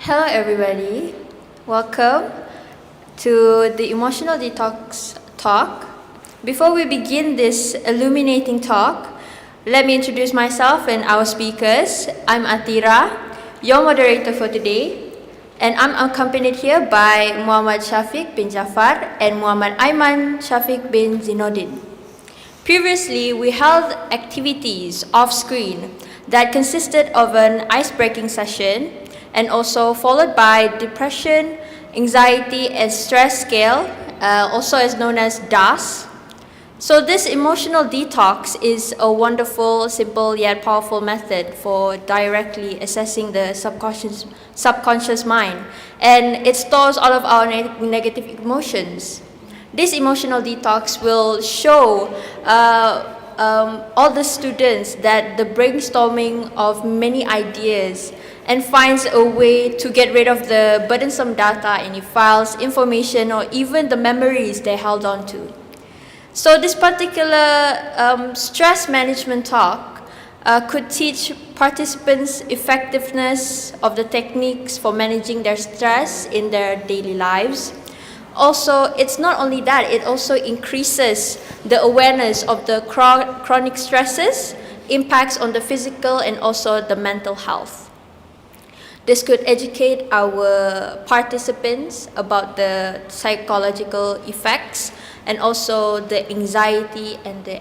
Hello, everybody. Welcome to the Emotional Detox talk. Before we begin this illuminating talk, let me introduce myself and our speakers. I'm Atira, your moderator for today, and I'm accompanied here by Muhammad Shafiq bin Jafar and Muhammad Aiman Shafiq bin Zinodin. Previously, we held activities off-screen that consisted of an ice-breaking session and also followed by depression, anxiety, and stress scale, also as known as DAS. So this emotional detox is a wonderful, simple yet powerful method for directly assessing the subconscious mind, and it stores all of our negative emotions. This emotional detox will show all the students that the brainstorming of many ideas and finds a way to get rid of the burdensome data, any files, information, or even the memories they held on to. So this particular stress management talk could teach participants effectiveness of the techniques for managing their stress in their daily lives. Also, it's not only that, it also increases the awareness of the chronic stresses, impacts on the physical and also the mental health. This could educate our participants about the psychological effects and also the anxiety and the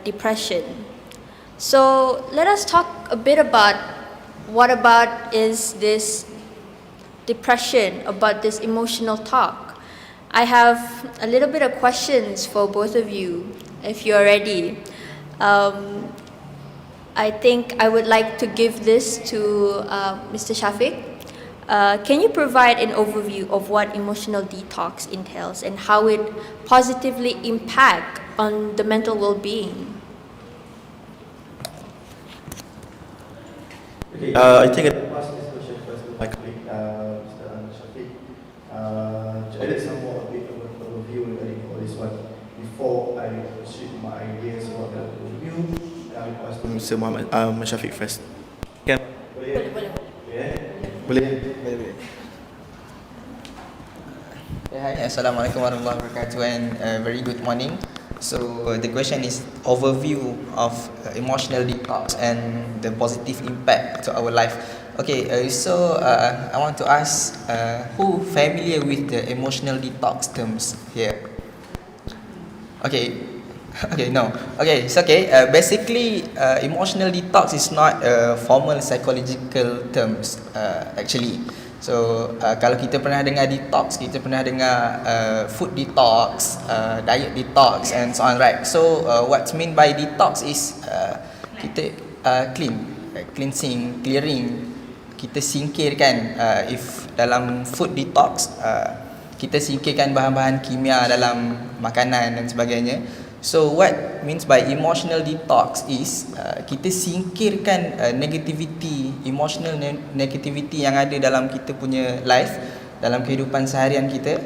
depression. So let us talk a bit about what about is this depression, about this emotional talk. I have a little bit of questions for both of you, if you're ready. I think I would like to give this to Mr. Shafiq. Can you provide an overview of what emotional detox entails and how it positively impacts on the mental well-being? Okay, I think I will pass this question first to my colleague, Mr. Shafiq, to edit some more a bit of an overview regarding all this one before I proceed my ideas about the overview. I will pass to Mr. Muhammad Shafiq first. Can? Boleh. Boleh. Boleh. Hi, Assalamualaikum warahmatullahi wabarakatuh, and very good morning. So the question is overview of emotional detox and the positive impact to our life. Okay, so I want to ask who familiar with the emotional detox terms here? Okay, okay, no. Okay, it's okay. Basically, emotional detox is not a formal psychological terms actually. So kalau kita pernah dengar detox, kita pernah dengar food detox, diet detox and so on, right? So what's mean by detox is kita cleansing, clearing, kita singkirkan. If dalam food detox, kita singkirkan bahan-bahan kimia dalam makanan dan sebagainya. So what means by emotional detox is kita singkirkan negativity, emotional negativity yang ada dalam kita punya life, dalam kehidupan seharian kita,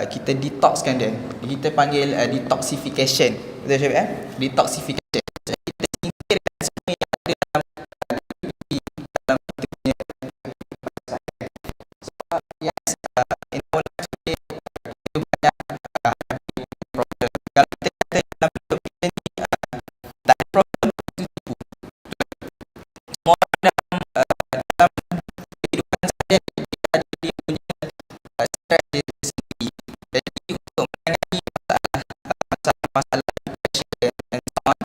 kita detoxkan dia. Kita panggil detoxification. Betul Syed? Detoxification. So, kita singkirkan semua yang ada dalam negativity dalam kita punya kehidupan seharian. So yes, in our life today, kita banyak problem. Kalau kita kata dalam hidup kita ni tak ada problem tu tipu. Semua orang dalam kehidupan seharian kita ada dia punya stress dia sendiri. Jadi untuk menangani masalah depression and so on,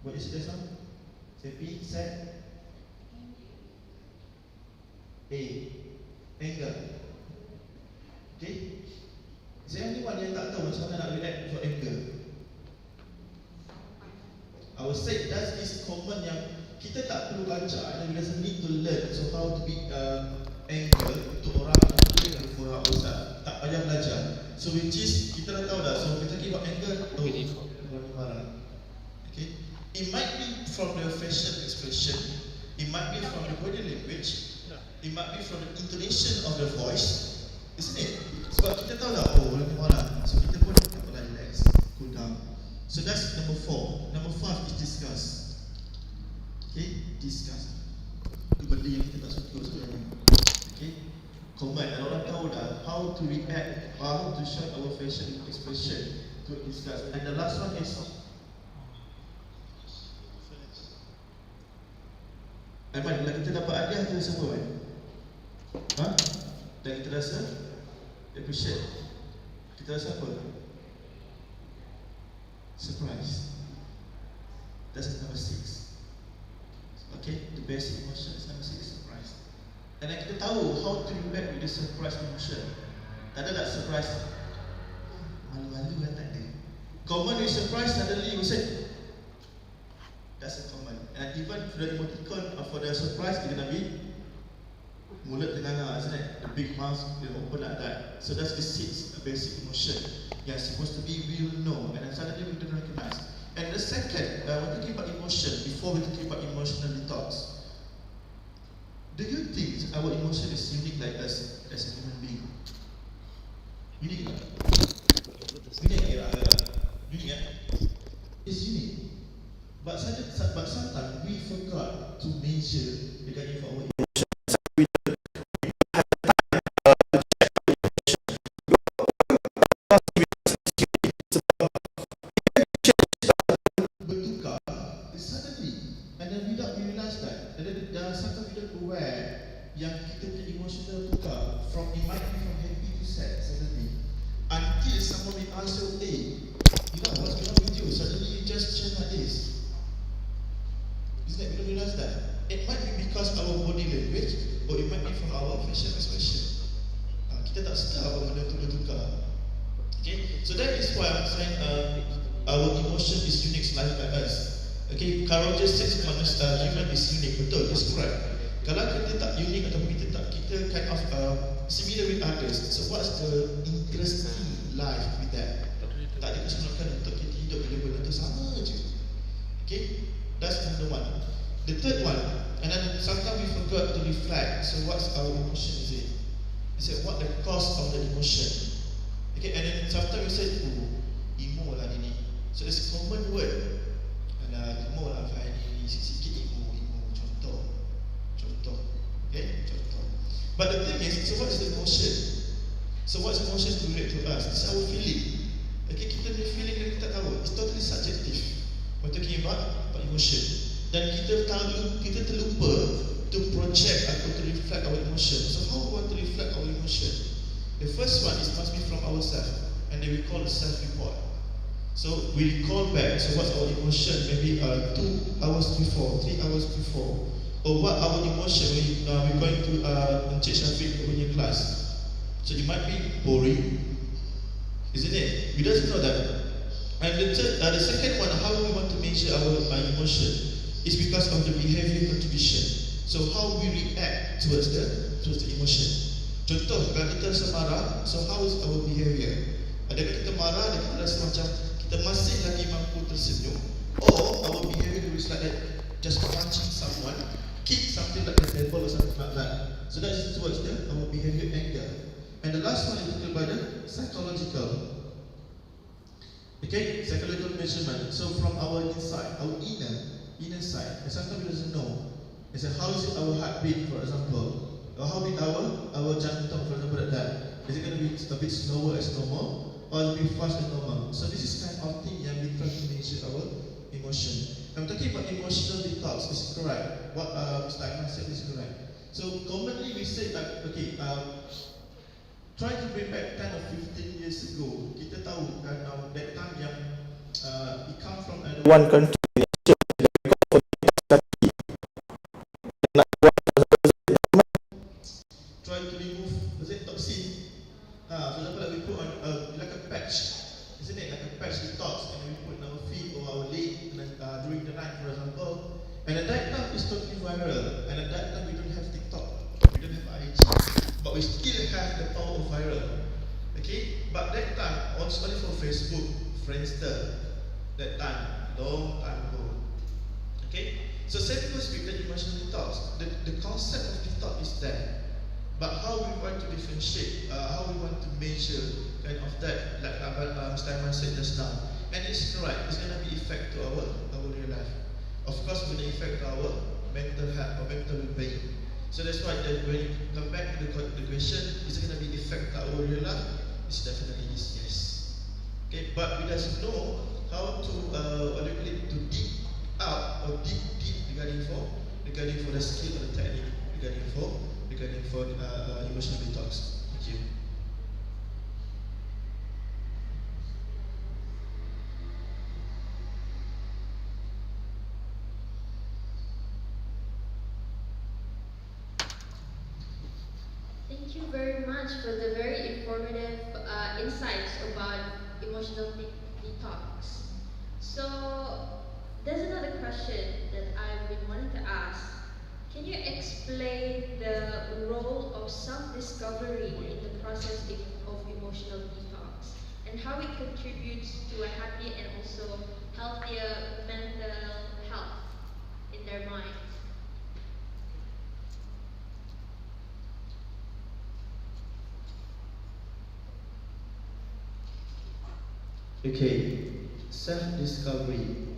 What is this one? Say P, set. A. Anger. Okay? Is there anyone yang tak tahu macam mana nak react for anger? I would say that is common yang kita tak perlu belajar, and we just need to learn so how to be anger untuk orang yang for ourselves. Tak payah belajar. So which is kita dah tahu dah. So kita talking about anger. Oh, orang marah. Okay. It might be from the facial expression. It might be from the body language. It might be from the intonation of the voice. Isn't it? Sebab kita tahu lah, oh orang ni marah, so kita pun tak pernah relax, cool down. So that's number 4. Number 5 is discuss. Okay, discuss. Itu benda yang kita tak suka sebenarnya. Okay, comment. Orang tahu dah how to react, how to show our facial expression to discuss. And the last one is Aiman, bila kita dapat hadiah kita rasa apa kan? Ha? Dan kita rasa appreciate. Kita rasa apa? Surprise. That's number 6. Okay, the basic emotion is number 6, surprise. And then kita tahu how to react with the surprise emotion. Tak ada tak surprise? Malu-malu kan tak ada. Common with surprise, suddenly you say, that's a common. And even for the emoticon for the surprise, kita nak be mulut dengan isn't it? The big mouth will open like that. So that's the 6 basic emotion. Yeah, supposed to be we will know, and then suddenly we don't recognize. And the second, we're talking about emotion. Before we're talking about emotional detox, do you think our emotion is unique like us as a human being? Unique tak? Unique unique kan? It's unique. But sometimes we forgot to measure regarding for our emotion. Yang kita punya emotional tukar from it might be from happy to sad suddenly until someone will answer, hey, you know what's going on with you? Suddenly you just change like this. Isn't it? We don't realize that. It might be because our body language, or it might be from our facial expression. Kita tak sedar apa benda tu bertukar. Okay, so that is why I'm saying our emotion is unique like us. Okay, Carol just said human is unique. Betul, that's correct. Kalau kita tak unik atau kita kind of similar with others, so what's the interesting life with that? Tak ada keseluruhan untuk kita hidup bila benda tu sama je. Okay, that's number 1. The third one, and then sometimes we forgot to reflect. So what's our emotion? Is it? I said what the cause of the emotion? Okay, and then sometimes we say, oh, emo lah ini. So there's a common word. Emo lah Fahani ni sikit emo. Okay, contoh. But the thing is, so what is the emotion? So what's emotion to relate to us? It's our feeling. Okay, kita punya feeling yang kita tahu, it's totally subjective. We're talking about emotion. Dan kita terlupa to project atau to reflect our emotion. So how we want to reflect our emotion? The first one is must be from ourselves, and then we call it self-report. So we recall back. So what's our emotion? Maybe 2 hours before, 3 hours before. Or what our emotion when we're going to Encik Syafiq punya class. So it might be boring, isn't it? We don't know that. And the second one, how we want to measure our emotion is because of the behavior contribution. So how we react towards the emotion. Contoh, kalau kita rasa marah, so how is our behavior? Adakah kita marah dan kita rasa macam kita masih lagi mampu tersenyum, or our behavior is like that, just punching someone, kick something like a table or something like that. So that is towards our behavior anger. And the last one is about the psychological. Okay, psychological measurement. So from our inside, our inner side, and sometimes we doesn't know. It's how is it our heartbeat, for example, or how big our jantung, for example, like that. Is it going to be a bit slower as normal, or will it be fast as normal? So this is kind of thing that we try to measure our emotion. I'm talking about emotional detox. Is it correct? What Mr. Aiman said is correct. So commonly we say that, okay, try to bring back 10 or 15 years ago. Kita tahu kan that time yang it come from one country. Try to remove, toxin. For example, like we put on like a patch, isn't it? Like a patch detox, and we put in our feet or our leg during the night, for example. And at that time, it's totally viral. And at that time, we don't have TikTok, we don't have IG, but we still have the power of viral. Okay, but that time, also only for Facebook, Friendster. That time, long time ago. Okay, so same goes with the emotional detox. The concept of detox is there. But how we want to differentiate, how we want to measure kind of that, like Mr. Iman said just now. And it's correct, it's going to be effect to our real life. Of course, it's going to affect our mental health or mental well-being. So that's why when you come back to the question, is it going to be affect our real life? It's definitely yes. Okay, but we just know how to to dig out or dig deep regarding for the skill or the technique regarding for emotional detox. Thank you. Thank you very much for the very informative insights about emotional detox. So, there's another question that I've been wanting to ask. Can you explain the role of self-discovery in the process of emotional detox and how it contributes to a happy and also healthier mental health in their minds? Okay, self-discovery.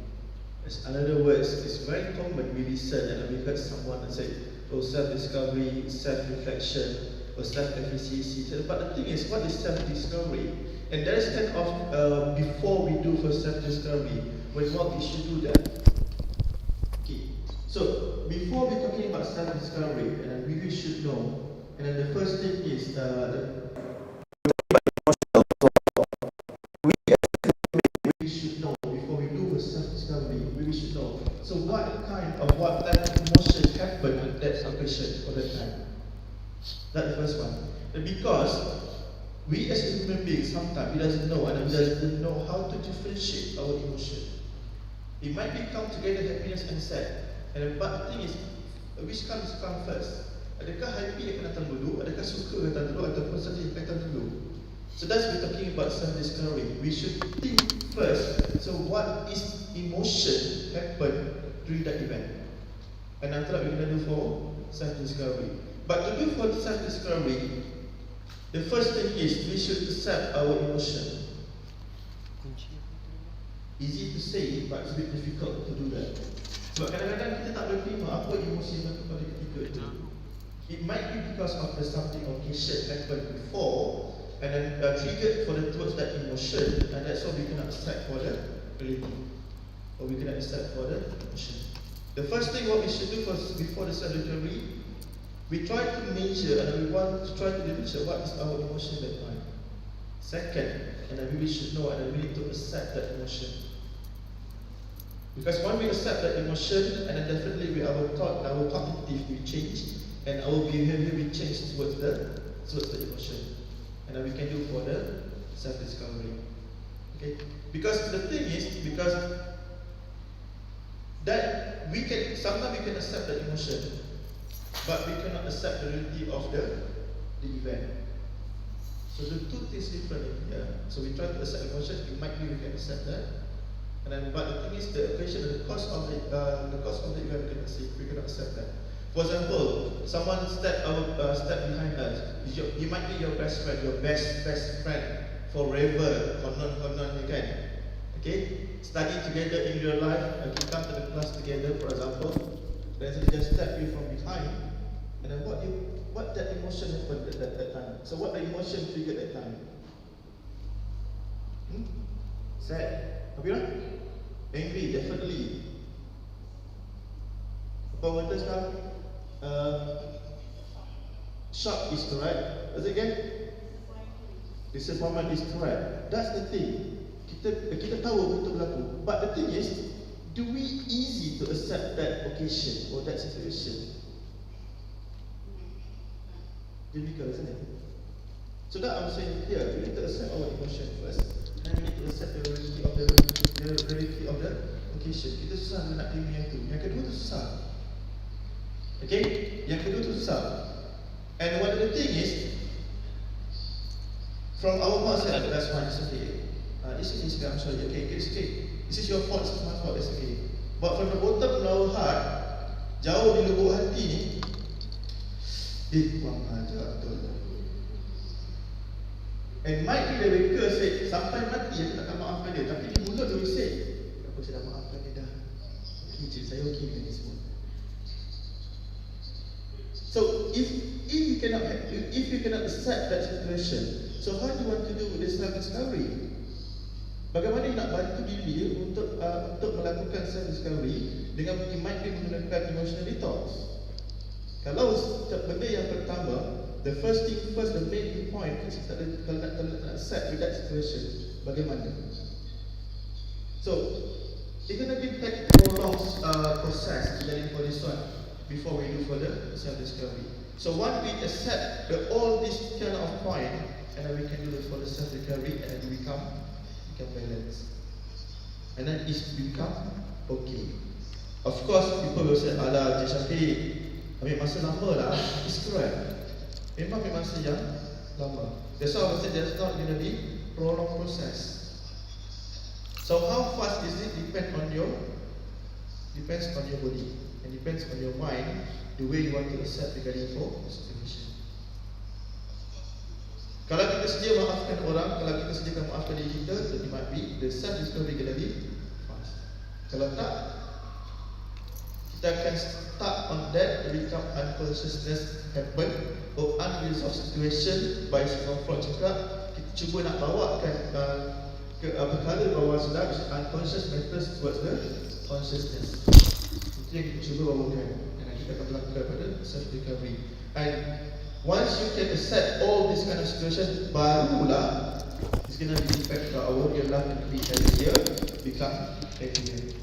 As another words, it's very common we listen and we heard someone say, oh, self-discovery, self-reflection, or self-efficacy. But the thing is, what is self-discovery? And there is kind of, before we do for self-discovery, what we should do that. Okay, so before we're talking about self-discovery, and we should know, and then the first thing is, we should know before we do a self-discovery, we should know. So what type of emotion happened at that occasion or that time? That's the first one. And because we as a human being sometimes we doesn't know and we doesn't know how to differentiate our emotion. It might be come together happiness and sad. And but the thing is, which comes first? Adakah happy yang datang dulu? Adakah suka datang dulu? Ataupun sedih datang dulu? So that's we're talking about self-discovery. We should think first. So what is emotion happen during that event? And after that we're going to do for self-discovery. But to do for self-discovery, the first thing is we should accept our emotion. Easy to say, but it's a bit difficult to do that. Sebab kadang-kadang kita tak boleh terima apa emosi yang pada ketika itu. It might be because of the something occasion happened before, and then triggered for towards that emotion, and that's why we cannot accept for the reality, or we cannot accept for the emotion. The first thing what we should do first before the self-discovery, we try to measure and we want to try to measure what is our emotion that time. Second, and then we should know and then we need to accept that emotion. Because when we accept that emotion, and then definitely our cognitive will change, and our behavior will change towards the emotion. And then we can do for the self-discovery. Okay? Because the thing is, because that we can sometimes we can accept the emotion, but we cannot accept the reality of the event. So the two things different here. So we try to accept emotion, it might be we can accept that. And then, but the thing is, the occasion, the cause of the event, we cannot accept that. For example, someone step behind us. He might be your best friend, your best friend forever, konon, kan? Okay, study together in real life, you come to the class together, for example. Then they just step you from behind, and then what that emotion happened at that time? So what the emotion triggered that time? Sad. Apa you angry, definitely. Apa kata sekarang? Shock is correct. Is it again? Disappointment is correct. That's the thing. Kita tahu betul berlaku. But the thing is, do we easy to accept that occasion or that situation? Difficult, isn't it? So that I'm saying here, we need to accept our emotion first. And we need to accept the reality of the occasion. Kita susah nak terima yang tu. Yang kedua tu susah. Okay? Yang kedua tu susah. And one of the thing is, from our mindset, that's fine, it's okay. This is I'm sorry, okay, it's okay. This is your fault, this is my fault, it's okay. But from the bottom of our heart, jauh di lubuk hati ni, Dia kurang ajar betul. And might be the baker said, sampai mati aku takkan maafkan dia. Tapi di mulut dia say, aku sudah maafkan dia dah. Okay je, saya okay dengan ni semua. So if you cannot accept that situation, so how do you want to do this self-discovery? Bagaimana nak bantu diri dia untuk melakukan self-discovery dengan might be menggunakan emotional detox? Kalau benda yang pertama, the first thing first, the main point, kalau nak accept with that situation, bagaimana? So, it's going to be take a long process for this one before we do further self-discovery. So, once we accept all this kind of point, and then we can do the further self-discovery, and then we become balanced. And then it's become okay. Of course, people will say, alah, Cik Syafiq, ambil masa lama lah. It's correct. Memang ambil masa yang lama. That's why I said there's not going to be prolonged process. So how fast is it depends on your body and depends on your mind, the way you want to accept regarding for situation. Kalau kita sedia maafkan orang, kalau kita sediakan maafkan diri kita, it might be the self-discovery going to be fast. Kalau tak, kita akan stuck on that, become unconsciousness happen or unresolved situation by confront cakap, kita cuba nak bawakan perkara bawah sedar, unconscious matters towards the consciousness. Itu yang kita cuba bawakan, dan kita akan melakukan pada self-recovery. And once you can accept all this kind of situation, barulah it's going to be impact to our real life and be healthier, become happier.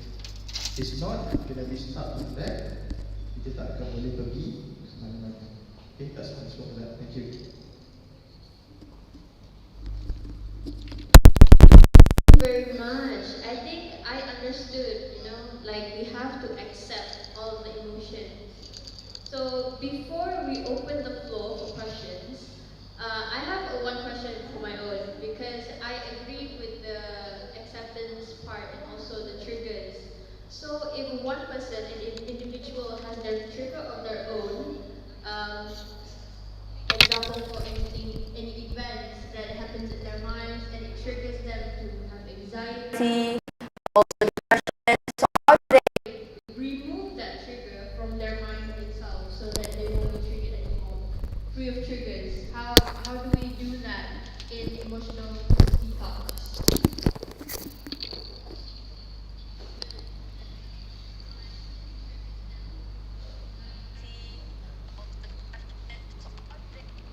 It's not going to be stuck on that. Kita tak akan boleh pergi ke mana-mana. Okay, that's my response to that. Thank you. Very much. I think I understood, like we have to accept all the emotions. So before we open the floor for questions, I have one question for my own, because I agree with the acceptance part and also the triggers. So if one person, an individual, has their trigger of their own, for example, for any events that happens in their minds and it triggers them to have anxiety, also depression, so how do they remove that trigger from their mind itself so that they won't be triggered anymore, free of triggers? How do we do that in emotional detox?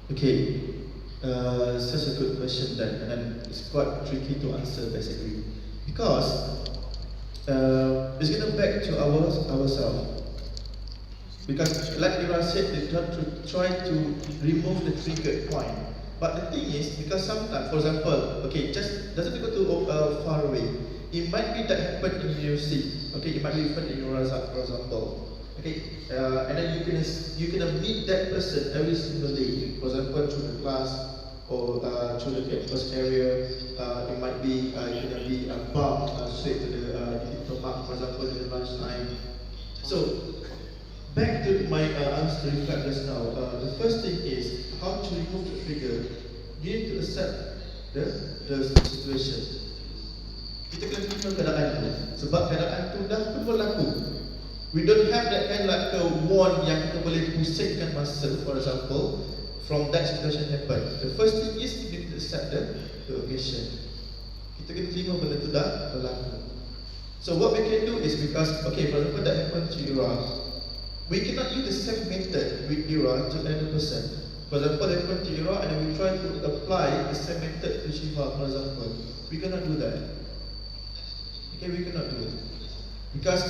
Okay, such a good question then, and then it's quite tricky to answer basically, because it's going to back to ourselves. Because like Ira said, they try to remove the trigger point. But the thing is, because sometimes, for example, okay, just doesn't go to far away. It might be that happened in music. Okay, it might be happened in your razak, for example. Okay, and then you gonna meet that person every single day. For example, through the class or through the campus area. It might be gonna be a bump straight to the for example, in the lunchtime. So back to my answer reflect just now. The first thing is how to remove the trigger. You need to accept the situation. Kita kena terima keadaan tu, sebab keadaan tu dah pun berlaku. We don't have that kind like a wand yang kita boleh pusingkan masa, for example, from that situation happen. The first thing is you need to accept the occasion. Kita kena terima benda tu dah berlaku. So what we can do is, because okay, for example, that happened to Ira, we cannot use the same method with Ira to another person. For example, that happened to Ira, and then we try to apply the same method to Shiva, for example. We cannot do that. Okay, we cannot do it. Because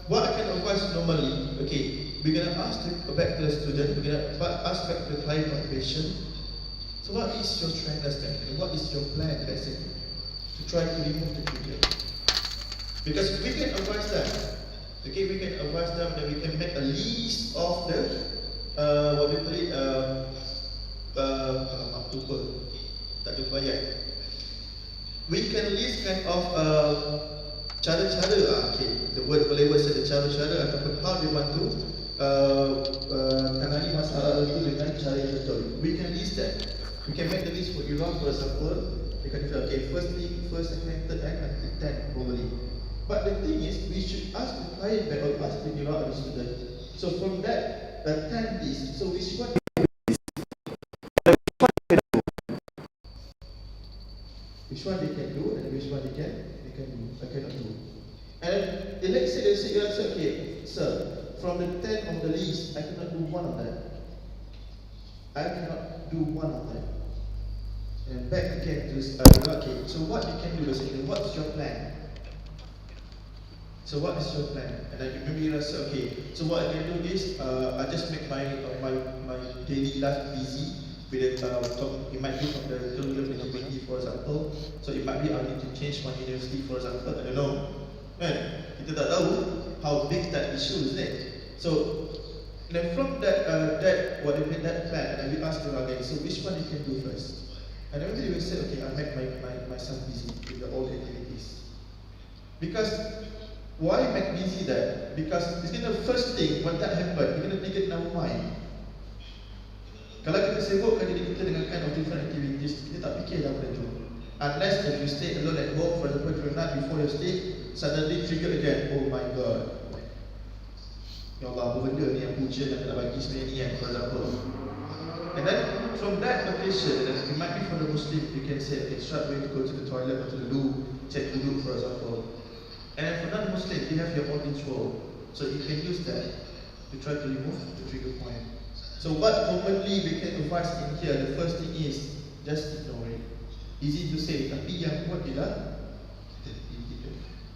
what I can advise normally, okay, we're going to ask back to the student, we're going to ask back to the client motivation. So what is your strength and what is your plan basically to try to remove the trigger? Because we can advise them, okay, we can advise them that we can make a list of the, what we call it, tak jumpa ayat. We can list kind of cara-cara, okay, the word Malay word said the cara-cara ataupun how they want to tangani masalah itu dengan dengan cara yang betul. We can list that. We can make the list for Ira, for example. We can say, okay, first, second, third, and until 10 probably. But the thing is, we should ask the client back or ask the Ira or the student. So from that 10 list, so which one they can do and which one they cannot do. And let's say they say, okay, sir, from the 10 on the list, I cannot do one of them. I cannot do one of them. And back again to okay, so what you can do is, what's your plan? So what is your plan? And then maybe you say, okay, so what I can do is, I just make my daily life busy. With it might be from the curriculum activity, for example. So it might be I need to change my university, for example. I don't know. Kita tak tahu how big that issue is, isn't it? So then from that plan, and we ask them again. So which one you can do first? And everybody will say, okay, I make my son busy with all the activities. Because why make busy that? Because it's the first thing when that happens, you're going to take it in our mind. Kalau kita sibukkan diri kita dengan kind of different activities, kita tak fikir dah benda tu. Unless if you stay alone at home, for example, for a night before you sleep, suddenly trigger again, oh my god. Ya Allah, apa benda ni yang puja yang nak bagi sebenarnya ni, for example. And then from that occasion, it might be for the Muslim, you can say, okay, start going to go to the toilet or to the loo, check the loo, for example. And then for non-Muslim, you have your own ritual. So you can use that to try to remove the trigger point. So what commonly we can advise in here, the first thing is just ignore it. Easy to say, tapi yang kuat ialah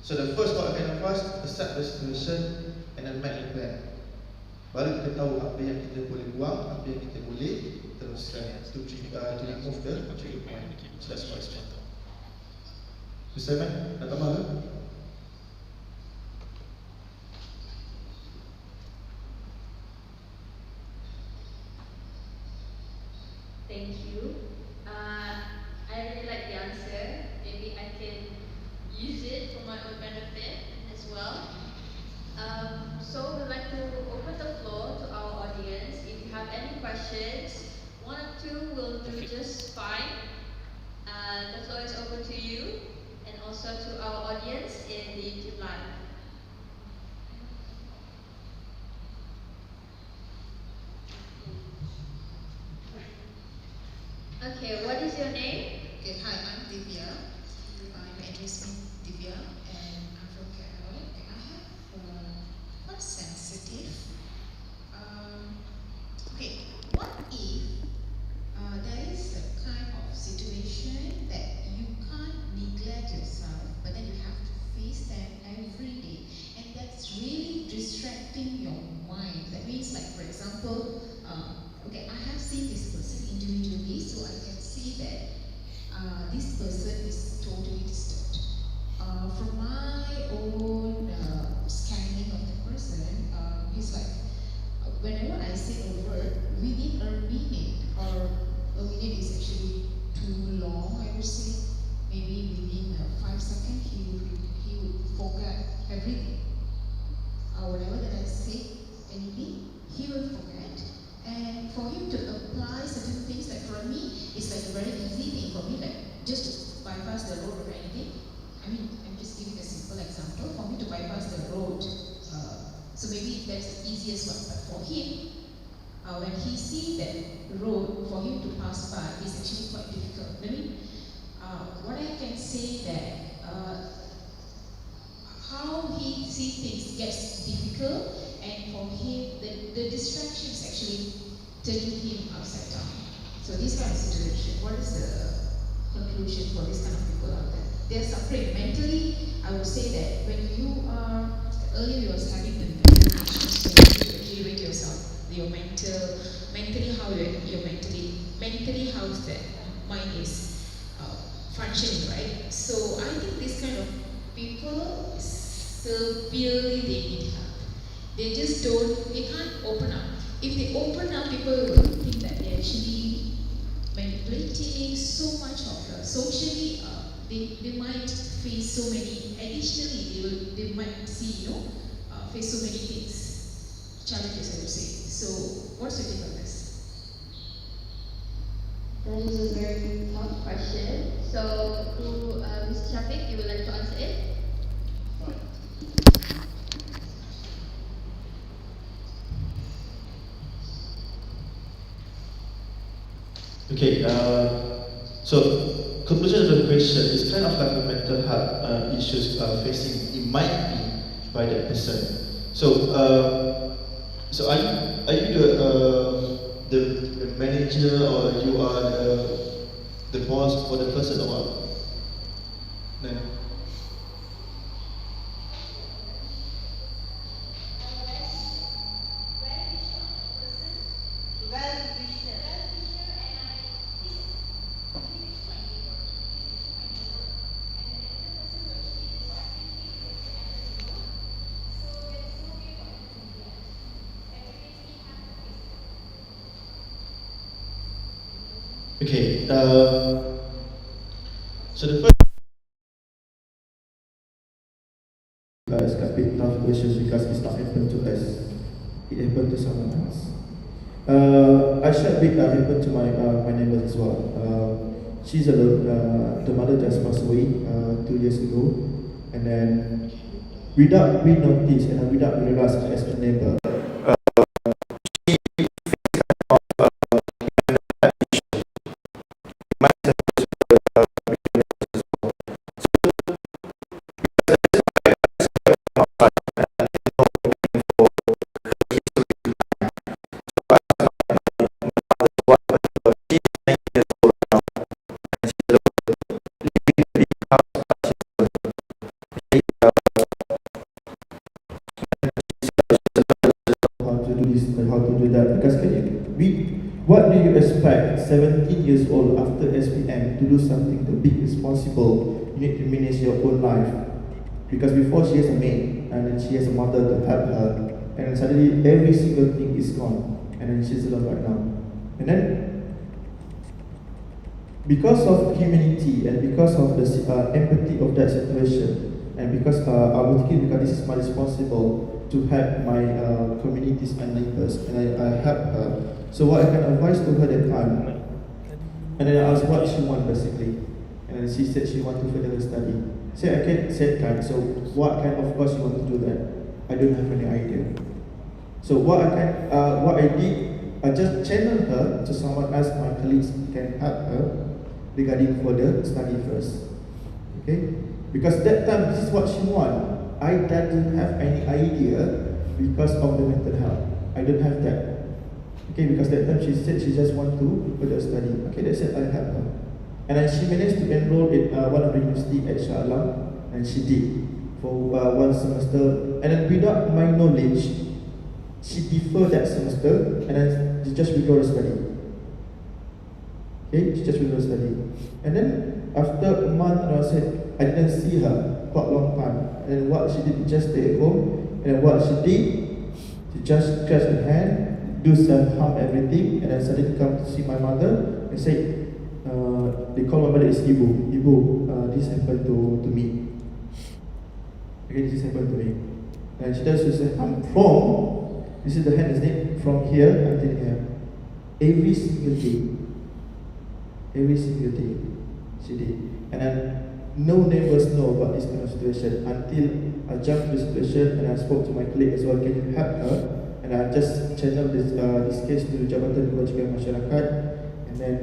so the first what I can advise, accept the situation and then make a plan. Baru kita tahu apa yang kita boleh buang, apa yang kita boleh teruskan to remove the trigger point. So that's why it's better. Mr. Man, nak tambah ke? Thank you. I really like the answer. Maybe I can use it for my own benefit as well. So we'd like to open the floor to our audience. If you have any questions, one or two will do just fine. The floor is open to you and also to our audience in the YouTube live. Okay, what is your name? Okay, hi, I'm Divya. You address me Divya, and I'm from Kerala. And I have quite sensitive. Okay, what if there is a kind of situation that you can't neglect yourself, but then you have to face them every day, and that's really distracting your mind. That means, like for example, okay, I have seen this person individually, so I can see that this person is totally disturbed. From my own scanning of the person, he's like, whenever I say a word, within a minute, or a minute is actually too long, I would say, maybe within 5 seconds, he would forget everything. Whenever that I say anything, he will forget. And for him to apply certain things, like for me, it's like a very easy thing for me, like just to bypass the road or anything. I mean, I'm just giving a simple example. For me to bypass the road, so maybe that's the easiest one. But for him, when he sees that road, for him to pass by is actually quite difficult. I mean, what I can say that how he sees things gets difficult, and for him, the distractions actually turning him upside down. So this kind of situation, what is the conclusion for this kind of people out there? They're suffering mentally. I would say that when you are, earlier you was having the mental issues, so you evaluate yourself, your mentally how how that mind is functioning, right? So I think this kind of people severely they need help. They just they can't open up. If they open up, people will think that they're actually manipulating so much of socially. They might face so many. Additionally, they might see face so many things, challenges. I would say. So, what's your take on this? That is a very tough question. So, who, Mr. Shafiq, you would like to answer it? Okay, so conclusion of the question is kind of like a mental health issues facing, it might be by that person. So, so are you the manager, or you are the boss for the person, or what? No. Okay, so the first it's a bit tough question because it's not happened to us, it happened to someone else. I shared bit happened to my neighbor as well. She's alone. The mother just passed away 2 years ago, and then without we notice and without we realize as a neighbor, how to do this and how to do that. Because what do you expect 17 years old after SPM to do something to be responsible? You need to manage your own life. Because before she has a maid, and then she has a mother to help her, and then suddenly every single thing is gone, and then she's alone right now. And then, because of humanity and because of the empathy of that situation, and because I was thinking because this is my responsible to help my communities and neighbors, and I help her. So what I can advise to her that time, and then I asked what she want basically, and then she said she want to further study. Say okay, said kind. So what kind of course you want to do that? I don't have any idea. So what I did, I just channeled her to someone else, my colleagues can help her regarding further study first. Okay, because that time this is what she want. I didn't have any idea because of the mental health. I don't have that. Okay, because that time she said she just want to further study. Okay, that's it. I help her, and then she managed to enroll in one of the university at Shah Alam, and she did for one semester. And then without my knowledge, she deferred that semester, and then she just withdraw the study. Okay, she just withdraw the study, and then after a month, I said I didn't see her quite a long time. And what she did, just stay at home. And what she did, she just scratched her hand, do self-harm everything, and then suddenly come to see my mother and say, they call my mother is Ibu. Ibu, this happened to me. Okay, this happened to me. And she does self-harm from, this is the hand, isn't it? From here until here. Every single day. Every single day. She did. And then no neighbors know about this kind of situation until I jumped to the situation and I spoke to my colleague as well. Can you help her? And I just channeled this case to Jabatan Kewajiban Masyarakat, and then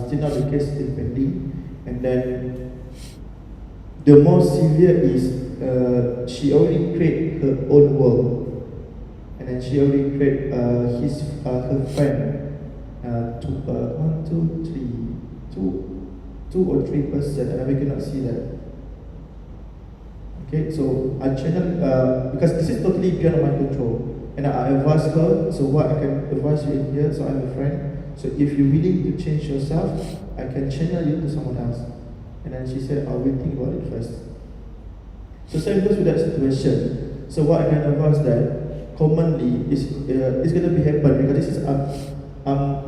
still now the case is still pending. And then the more severe is she already created her own world, and then she already created her friend two or three person, and I cannot see that. Okay, so I channel because this is totally beyond my control, and I advise her. So what I can advise you in here, so I'm a friend. So if you're willing to change yourself, I can channel you to someone else. And then she said, I will think about it first. So same goes with that situation. So what I can advise that commonly is it's going to be happen because this is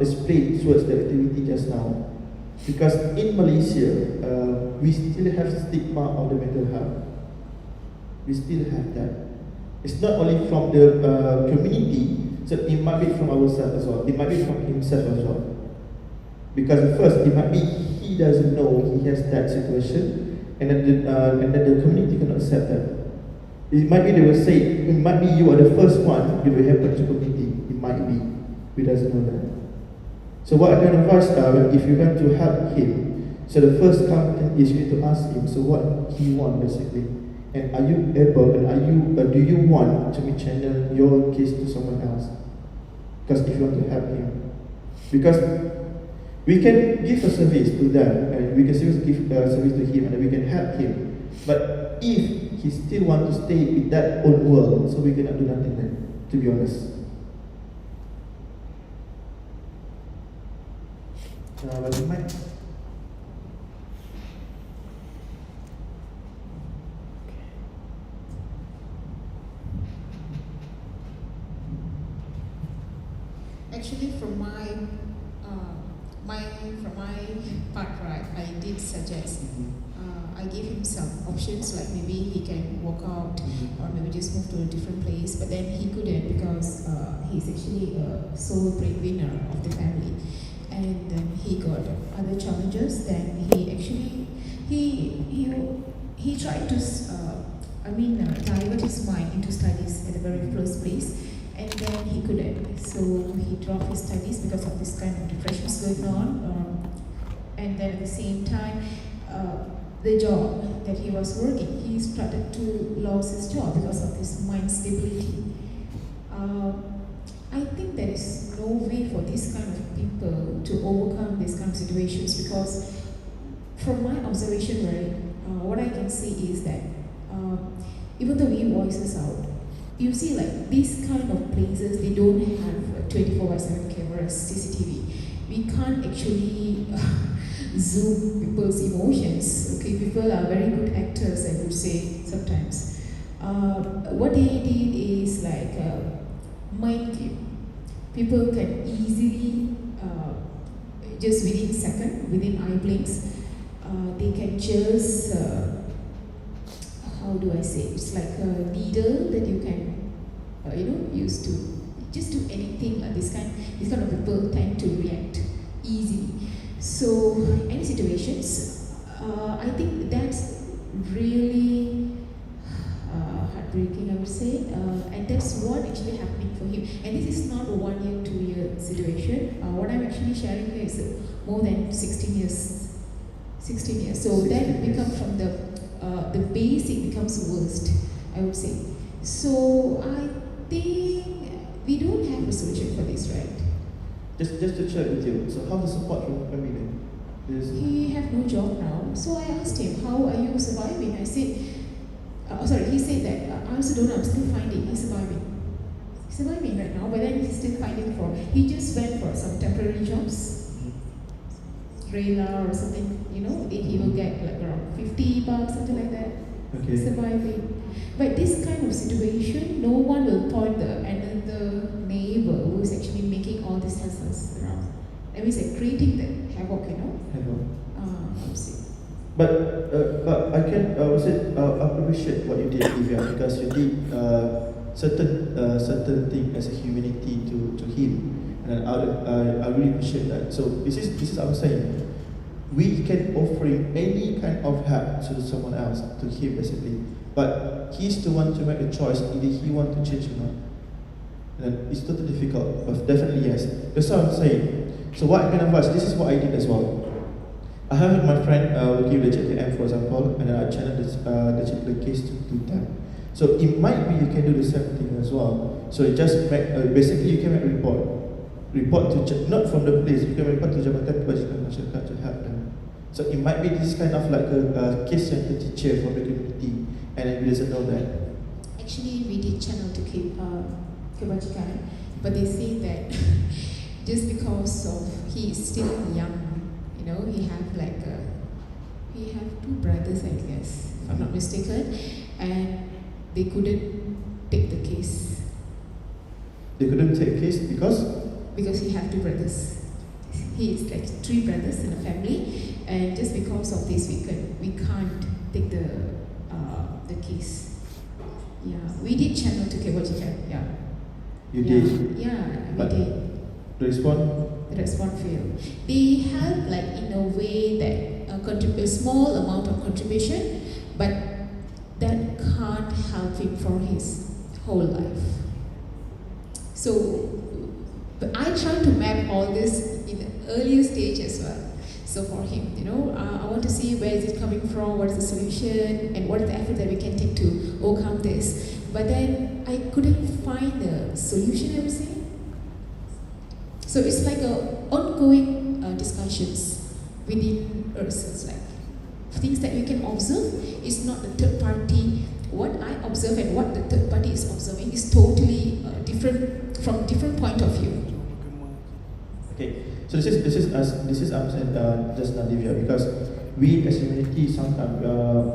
explained towards the activity just now. Because in Malaysia, we still have stigma of the mental health. We still have that. It's not only from the community, so it might be from ourselves as well. It might be from himself as well. Because at first it might be he doesn't know he has that situation, and then the community cannot accept that. It might be they will say, it might be you are the first one it will happen to community. It might be. We doesn't know that. So what I can advise if you want to help him, so the first thing is you need to ask him, so what he want basically. And are you able, and do you want to channel your case to someone else? Because if you want to help him. Because we can give a service to them, and we can give a service to him, and we can help him. But if he still want to stay in that old world, so we cannot do nothing then, to be honest. But you might. Actually, from my part, right, I did suggest. I gave him some options, like maybe he can walk out, or maybe just move to a different place. But then he couldn't because he's actually a sole breadwinner of the family, and then he got other challenges. Then he actually he tried to divert his mind into studies at the very first place. And then he couldn't, so he dropped his studies because of this kind of depressions going on. And then at the same time, the job that he was working, he started to lose his job because of his mind stability. I think there is no way for this kind of people to overcome these kind of situations, because from my observation, right, what I can see is that even though we voices out, you see, like these kind of places, they don't have 24/7 cameras, CCTV. We can't actually zoom people's emotions. Okay, people are very good actors, I would say sometimes. What they did is like mind game. People can easily, just within a second, within eye blinks, they can just. How do I say? It's like a needle that you can, use to just do anything. Like this kind of people tend to react easily. So any situations, I think that's really heartbreaking, I would say, and that's what actually happening for him. And this is not a 1 year, 2 year situation. What I'm actually sharing here is more than 16 years. 16 years. So that becomes from the basic becomes worst, I would say. So I think we don't have a solution for this, right? Just to check with you. So how the support from family then? He have no job now. So I asked him, how are you surviving? I said, he said that I also don't know, I'm still finding. He's surviving. He's surviving right now, but then he's still finding he just went for some temporary jobs. Rayla or something, then he will get like around $50, something like that. Okay. Surviving. But this kind of situation, no one will point another neighbor who is actually making all these hassles around. That means like creating the havoc, Havoc. I would say. But I can appreciate what you did, Divya, because you did certain thing as a humanity to him. And I really appreciate that. So this is what I'm saying. We can offer him any kind of help to someone else, to him basically. But he's the one to make a choice, either he want to change or not. And it's totally difficult, but definitely yes. That's what I'm saying. So what I can advise, this is what I did as well. I have my friend working with the JKM, for example, and then I channel the particular case to them. So it might be you can do the same thing as well. So you just make, basically you can make a report to, not from the place, you can report to Jabatan Kebajikan Masyarakat to help them. So it might be this kind of like a case center teacher from the community, and then we doesn't know that. Actually, we did channel to Kebajikan, but they say that just because of he is still young, he have two brothers, I guess, if I'm not mistaken, and they couldn't take the case. They couldn't take a case because he have two brothers. He is like 3 brothers in a family, and just because of this, we can't take the case. Yeah, we did channel to Kebajikan. Yeah. you did. Yeah, we But did. the response That's one field. They help like in a way that a small amount of contribution, but that can't help him for his whole life. So, but I try to map all this in the earlier stage as well. So for him, I want to see where is it coming from, what is the solution, and what is the effort that we can take to overcome this. But then I couldn't find a solution, I would say. So it's like a ongoing discussions within ourselves, like things that we can observe is not the third party. What I observe and what the third party is observing is totally different from different point of view. Okay, so this is just Olivia, because we as humanity sometimes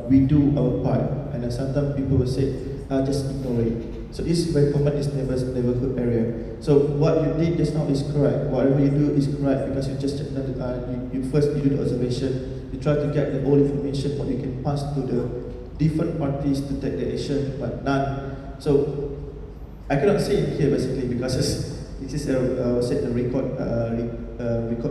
we do our part, and then sometimes people will say just ignore it. So it's very common in neighborhood area. So what you did just now is correct. Whatever you do is correct, because you just you do the observation. You try to get the whole information what you can pass to the different parties to take the action, but none. So I cannot say it here basically because this is a record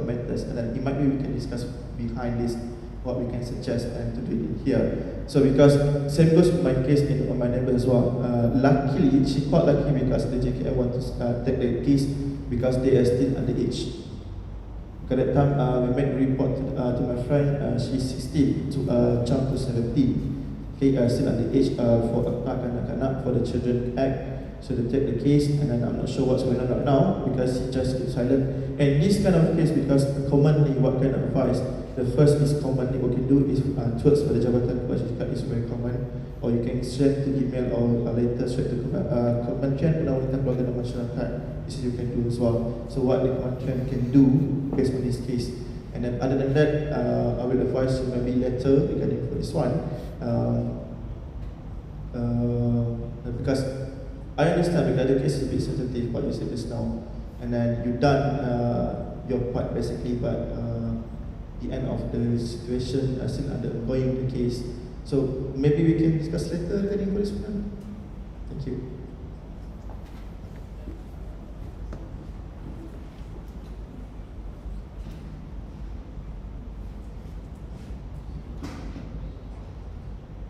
methods, and then it might be we can discuss behind this what we can suggest and to do it here. So because same goes with my case in my neighbor as well. Luckily, she quite lucky because the JKI want to take the case because they are still underage. At that time, we made a report to my friend. She's 16 to jump to 17. Okay, still underage for kanak-kanak for the Children Act. So they take the case, and then I'm not sure what's going on right now because he just keeps silent. And this kind of case, because commonly what kind of advice, the first is commonly what you do is towards pada jabatan kebajikan is very common, or you can send to email or later straight to Kementerian Undang-Undang Keluarga dan Masyarakat. This you can do as well. So what the Kementerian can do based on this case. And then other than that, I will advise you maybe later regarding for this one. Because I understand because the case is a bit sensitive what you said just now, and then you done your part basically, but the end of the situation still undergoing the case. So maybe we can discuss later regarding for this one. Thank you.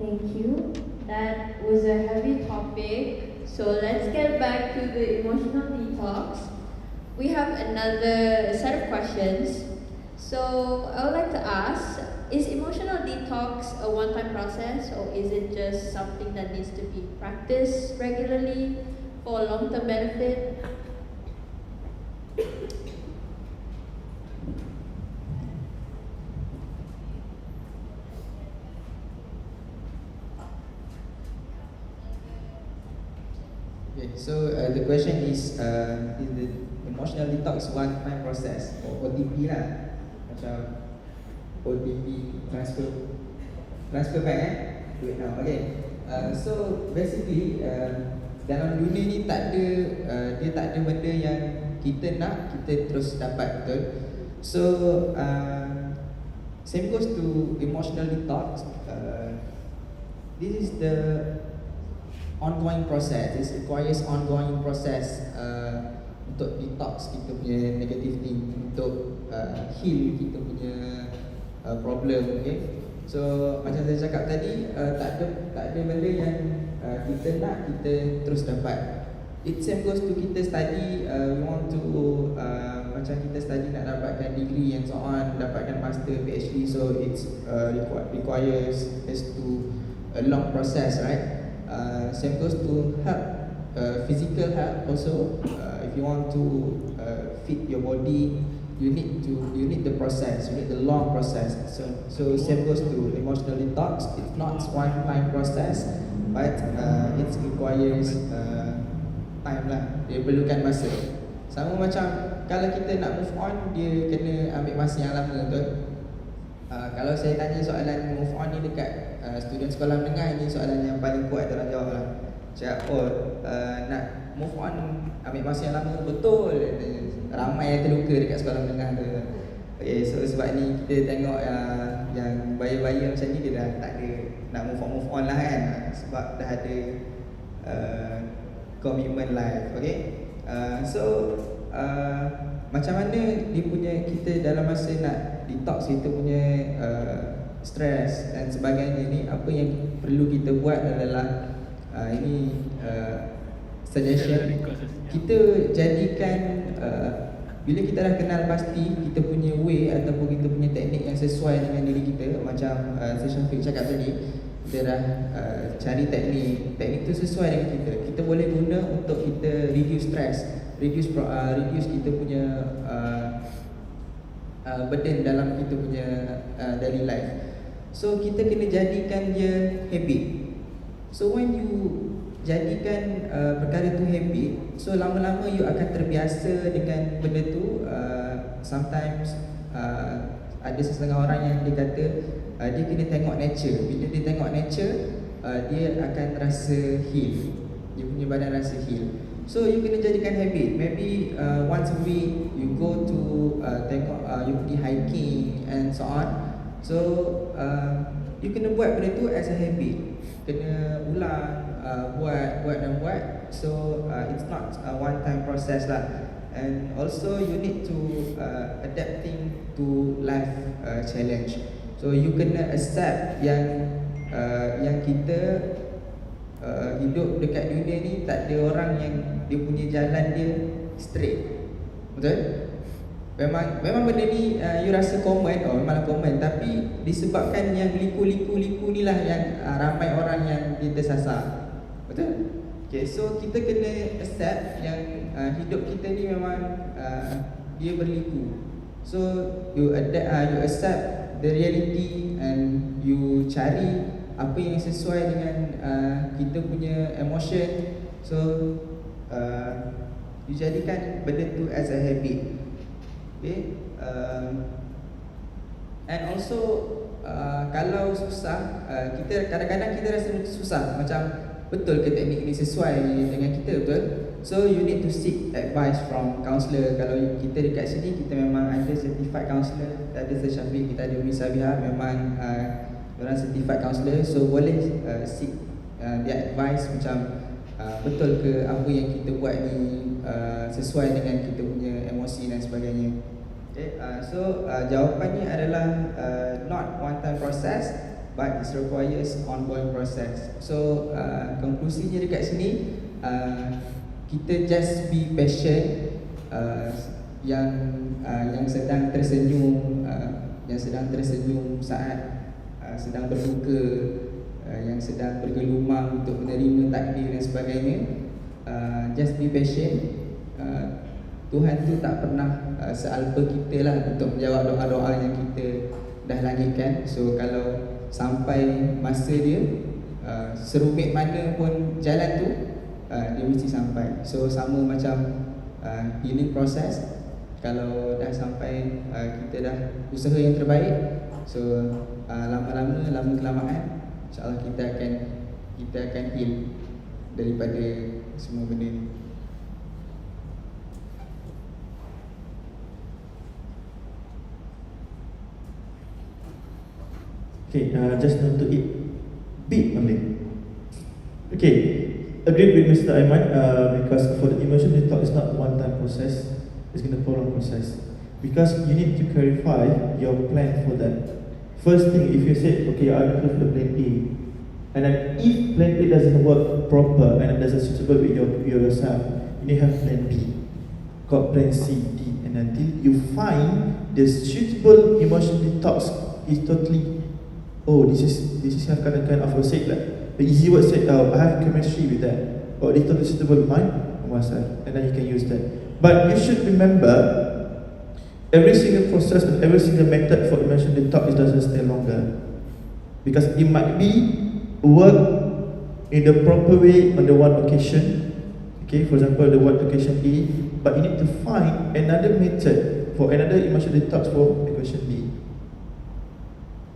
Thank you. That was a heavy topic. So let's get back to the emotional detox. We have another set of questions. So I would like to ask, is emotional detox a one-time process, or is it just something that needs to be practiced regularly for long-term benefit? Okay, so the question is the emotional detox one-time process or OTP lah, macam OTP transfer back do it now. Okay, so basically dalam dunia ni tak ada dia tak ada benda yang kita nak kita terus dapat, betul? So same goes to emotional detox. This is the ongoing process. This requires ongoing process untuk detox kita punya negative thing, untuk heal kita punya problem. Okay, so macam saya cakap tadi, tak ada benda yang kita nak kita terus dapat. It same goes to kita study. We want to macam kita study nak dapatkan degree and so on, dapatkan master, PhD. So it's requires us to a long process, right? Same goes to health, physical health also. If you want to fit your body, you need the process, you need the long process. So same goes to emotional detox. It's not one-time process, but it requires time lah. Dia perlukan masa. Sama macam kalau kita nak move on, dia kena ambil masa yang lama, betul? Kalau saya tanya soalan move on ni dekat student sekolah menengah, ini soalan yang paling kuat dalam jawab lah. Cakap, nak move on ambil masa yang lama, betul. Ramai yang terluka dekat sekolah menengah tu. Okay, so sebab ni kita tengok yang bayi-bayi macam ni, dia dah tak ada nak move on lah kan, sebab dah ada commitment life. Okay, so macam mana dia punya kita dalam masa nak detox kita punya stres dan sebagainya ni, apa yang perlu kita buat adalah ini suggestion kita jadikan bila kita dah kenal pasti kita punya way ataupun kita punya teknik yang sesuai dengan diri kita, macam Syafiq cakap tadi, kita dah cari teknik tu sesuai dengan kita boleh guna untuk kita reduce stress, reduce kita punya burden dalam kita punya daily life. So kita kena jadikan dia habit. So when you jadikan perkara tu habit, so lama-lama you akan terbiasa dengan benda tu. Sometimes ada setengah orang yang dia kata dia kena tengok nature. Bila dia tengok nature, dia akan rasa heal, dia punya badan rasa heal. So you kena jadikan habit. Maybe once a week you go to tengok, you pergi hiking and so on. So you kena buat benda tu as a habit. Kena ulang, buat. So it's not a one time process lah. And also you need to adapting to life challenge. So you kena accept yang kita hidup dekat dunia ni tak ada orang yang dia punya jalan dia straight. Betul? Memang benda ni you rasa common, memang common, tapi disebabkan yang liku ni lah yang ramai orang yang dia tersasar. Betul? Okay, so kita kena accept yang hidup kita ni memang dia berliku. So you adapt, you accept the reality and you cari apa yang sesuai dengan kita punya emotion. So you jadikan benda tu as a habit. Okay, and also kalau susah, kita kadang-kadang kita rasa susah, macam betul ke teknik ini sesuai dengan kita, betul? So you need to seek advice from counsellor. Kalau kita dekat sini, kita memang ada certified counsellor. Ada Syafiq, kita ada Umi Sabiha, memang orang certified counsellor. So boleh seek dia advice macam betul ke apa yang kita buat ni sesuai dengan kita punya emosi dan sebagainya. Okay, so jawapannya adalah not one time process, but it requires ongoing process. So konklusinya dekat sini, kita just be patient. Yang sedang tersenyum, saat sedang berduka, yang sedang bergelumang untuk menerima takdir dan sebagainya, just be patient. Tuhan tu tak pernah sealpa kita lah untuk menjawab doa-doa yang kita dah langitkan. So kalau sampai masa dia, serumit mana pun jalan tu, dia mesti sampai. So sama macam healing process, kalau dah sampai, kita dah usaha yang terbaik. So lama-lama, lama-kelamaan, InsyaAllah kita akan heal daripada semua benda ni. Okay, just want to eat bit only. Okay, agreed with Mr. Aiman, because for the emotion detox, it's not one-time process. It's going to prolong process, because you need to clarify your plan for that. First thing, if you say, okay, I'm going to the plan A, and then if plan A doesn't work proper and it doesn't suitable with yourself, you need to have plan B, got plan C, D, and until you find the suitable emotion detox is totally, oh, this is have kind of a say, like the easy word said, oh, I have chemistry with that, or it's totally suitable with mine or myself, and then you can use that. But you should remember, every single process and every single method for emotion detox, it doesn't stay longer, because it might be work in the proper way on the one occasion. Okay, for example, the one occasion A, but you need to find another method for another emotion detox for occasion B.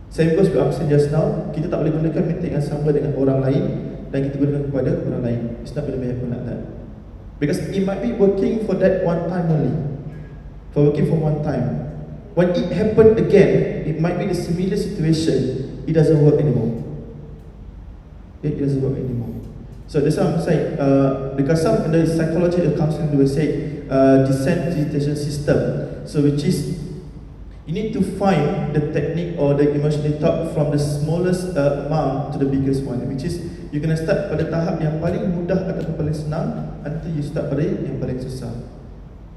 Same goes with apa just now, kita tak boleh gunakan method yang sama dengan orang lain dan kita gunakan kepada orang lain. It's not going to happen like that, because it might be working for that one time only, for working for one time. When it happened again, it might be the similar situation, it doesn't work anymore. It doesn't work anymore. So that's what I'm saying. Because some in the psychology of counseling will say desensitization system. So which is you need to find the technique or the emotional detox from the smallest amount to the biggest one. Which is you gonna start pada tahap yang paling mudah ataupun paling senang until you start pada yang paling susah.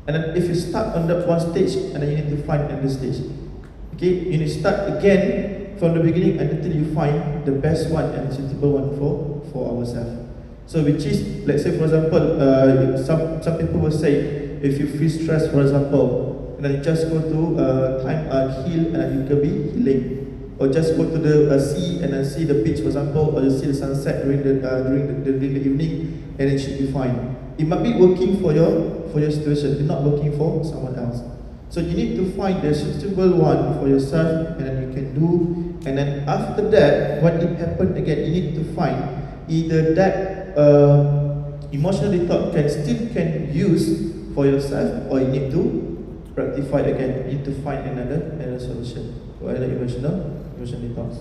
And then if you start on that one stage, and then you need to find another stage. Okay, you need to start again from the beginning until you find the best one and suitable one for ourselves. So which is, let's say for example, some people will say, if you feel stressed, for example, and then you just go to time heal and then you can be healing, or just go to the sea and then see the beach, for example, or you see the sunset during the evening, and it should be fine. It might be working for your situation, it's not working for someone else. So you need to find the suitable one for yourself, and then you can do. And then after that, when it happens again, you need to find either that emotional detox can use for yourself, or you need to rectify it again. You need to find another solution for another emotional detox.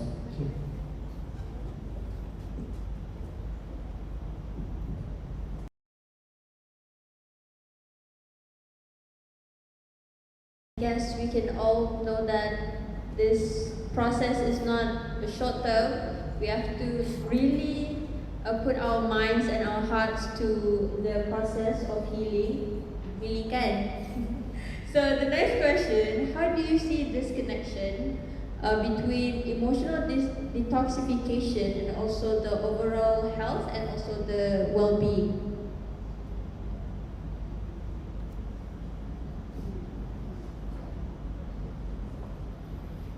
Yes, we can all know that this process is not a short term. We have to really put our minds and our hearts to the process of healing. Really can. So the next question: how do you see this connection between emotional detoxification and also the overall health and also the well-being?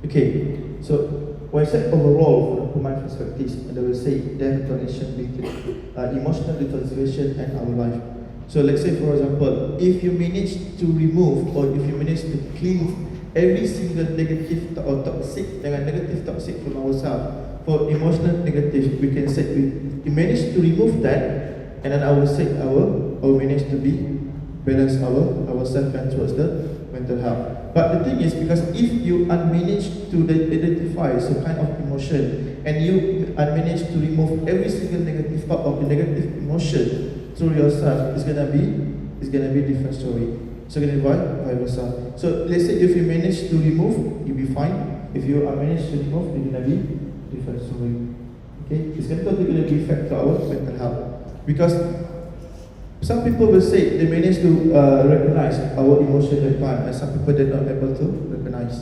Okay, so when I say overall from my perspective, and I will say there's a connection between emotional detoxification and our life. So let's say for example, if you manage to remove or if you manage to clean every single negative or toxic dengan negative toxic from ourselves, for emotional negative, we can say we manage to remove that, and then I will say our manage to be balance ourselves and towards the mental health. But the thing is, because if you manage to identify some kind of emotion and you manage to remove every single negative part of the negative emotion through yourself, it's gonna be a different story. So gonna be vice versa. So let's say if you manage to remove, you'll be fine. If you manage to remove, it's gonna be different story. Okay, it's gonna totally affect our mental health, because some people will say they manage to recognize our emotion at time, and some people they're not able to recognize.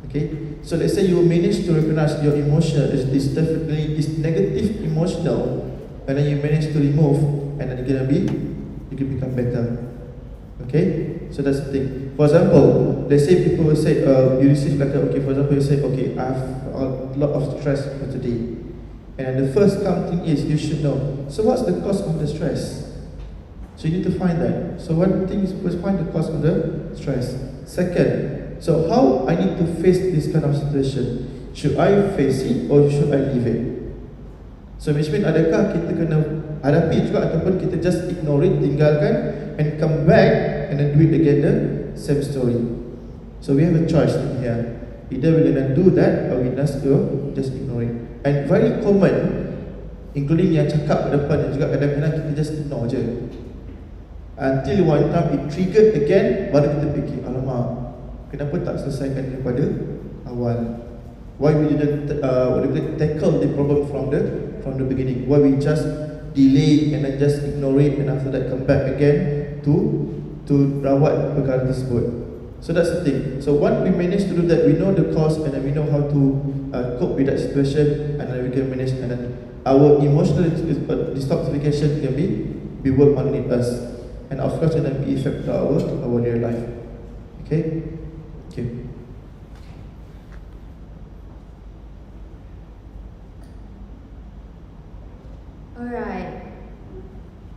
Okay, so let's say you manage to recognize your emotion is definitely this negative emotional, and then you manage to remove, and then you can become better. Okay, so that's the thing. For example, let's say people will say you receive like for example you say I have a lot of stress for today, and the first thing is you should know. So what's the cause of the stress? So you need to find that. So one thing is first find the cause of the stress. Second, so how I need to face this kind of situation? Should I face it or should I leave it? So which means adakah kita kena hadapi juga ataupun kita just ignore it, tinggalkan and come back and then do it again the same story. So we have a choice in here. Either we're gonna do that or we just ignore it. And very common, including yang cakap pada depan dan juga kadang-kadang kita just ignore je. Until one time it triggered again, baru kita fikir, alamak, kenapa tak selesaikan daripada awal? Why we didn't tackle the problem from the beginning? Why we just delay and then just ignore it, and after that come back again to rawat perkara tersebut? So that's the thing. So once we manage to do that, we know the cause and then we know how to cope with that situation, and then we can manage, and then our emotional detoxification can be worked on in us. And of course, it will be effect to our real life. Okay? Okay. Alright.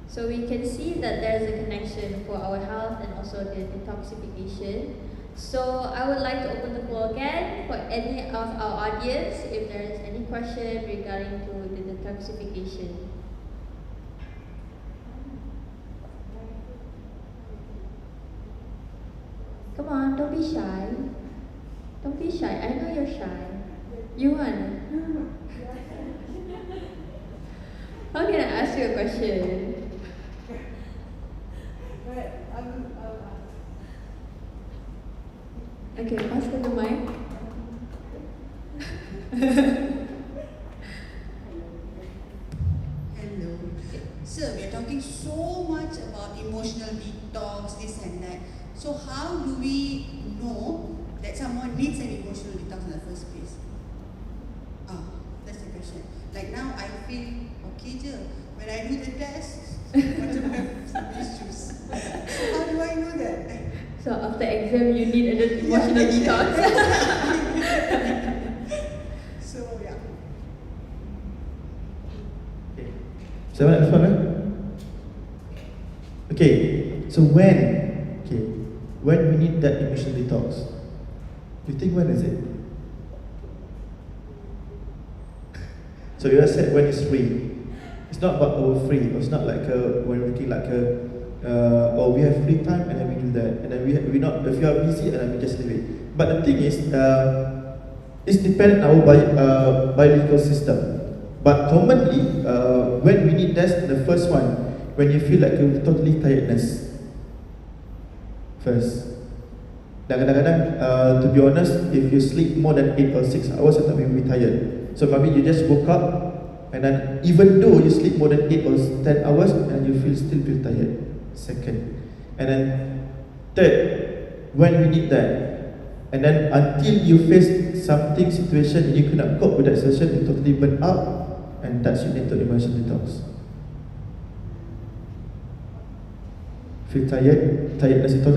So we can see that there's a connection for our health and also the detoxification. So I would like to open the floor again for any of our audience if there is any question regarding to the detoxification. Come on, don't be shy. Don't be shy. I know you're shy. You want? How can I ask you a question? Okay, pass her the mic. Hello. Sir, we are talking so much about emotional detox, this and that. So how do we know that someone needs an emotional detox in the first place? That's the question. Like now I feel okay je. When I do the test, macam I have some issues. So how do I know that? So after exam, you need an emotional detox. So yeah. So next one, Okay, so when we need that emotional detox, you think when is it? So you just said when it's free. It's not about our free. It's not like when we're looking like we have free time and then we do that, and then we not, if you are busy and then we just leave it. But the thing is, it's dependent on our biological system. But commonly, when we need that, the first one, when you feel like you're totally tiredness. First. Dan kadang-kadang, to be honest, if you sleep more than 8 or 6 hours, you will be tired. So maybe you just woke up, and then even though you sleep more than 8 or 10 hours, and you still feel tired. Second. And then third, when we need that, and then until you face something, situation, and you cannot cope with that situation, you totally burn out, and that's you need to emotional detox. Feel tired, tiredness itu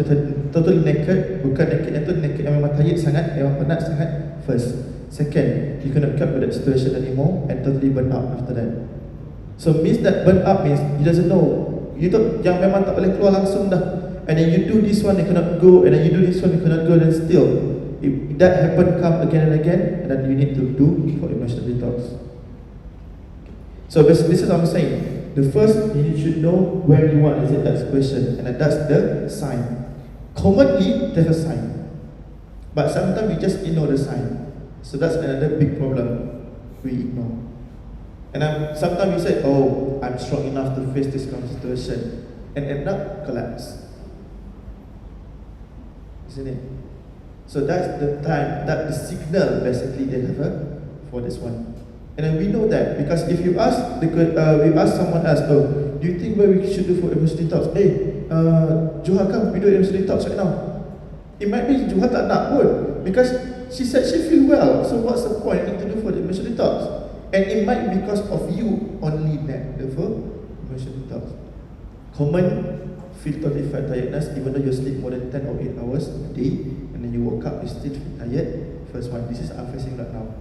totally naked, bukan naked itu naked yang memang tired sangat, memang penat sangat. First, second, you cannot cope with that situation anymore and totally burn out after that. So means that burn out means you doesn't know, you don't, yang memang tak boleh keluar langsung dah. And then you do this one, you cannot go, and then you do this one, you cannot go, then still, if that happen, come again and again, and then you need to do for emotional detox. So this is what I'm saying. The first, you should know where you want, is it that question, and that's the sign. Commonly, there's a sign, but sometimes we just ignore the sign. So that's another big problem we ignore. And sometimes we say, oh, I'm strong enough to face this kind of situation, and end up collapse. Isn't it? So that's the time, that's the signal basically they have for this one. And then we know that because if you ask we ask someone else, oh, do you think what we should do for emotional detox? Hey, Juha, come, we do emotional detox right now. It might be Juha tak nak pun, because she said she feel well. So what's the point you need to do for the emotional detox? And it might be because of you only that for emotional detox. Common feel totally tiredness even though you sleep more than 10 or 8 hours a day, and then you woke up you still feel tired. First one, this is I'm facing right now.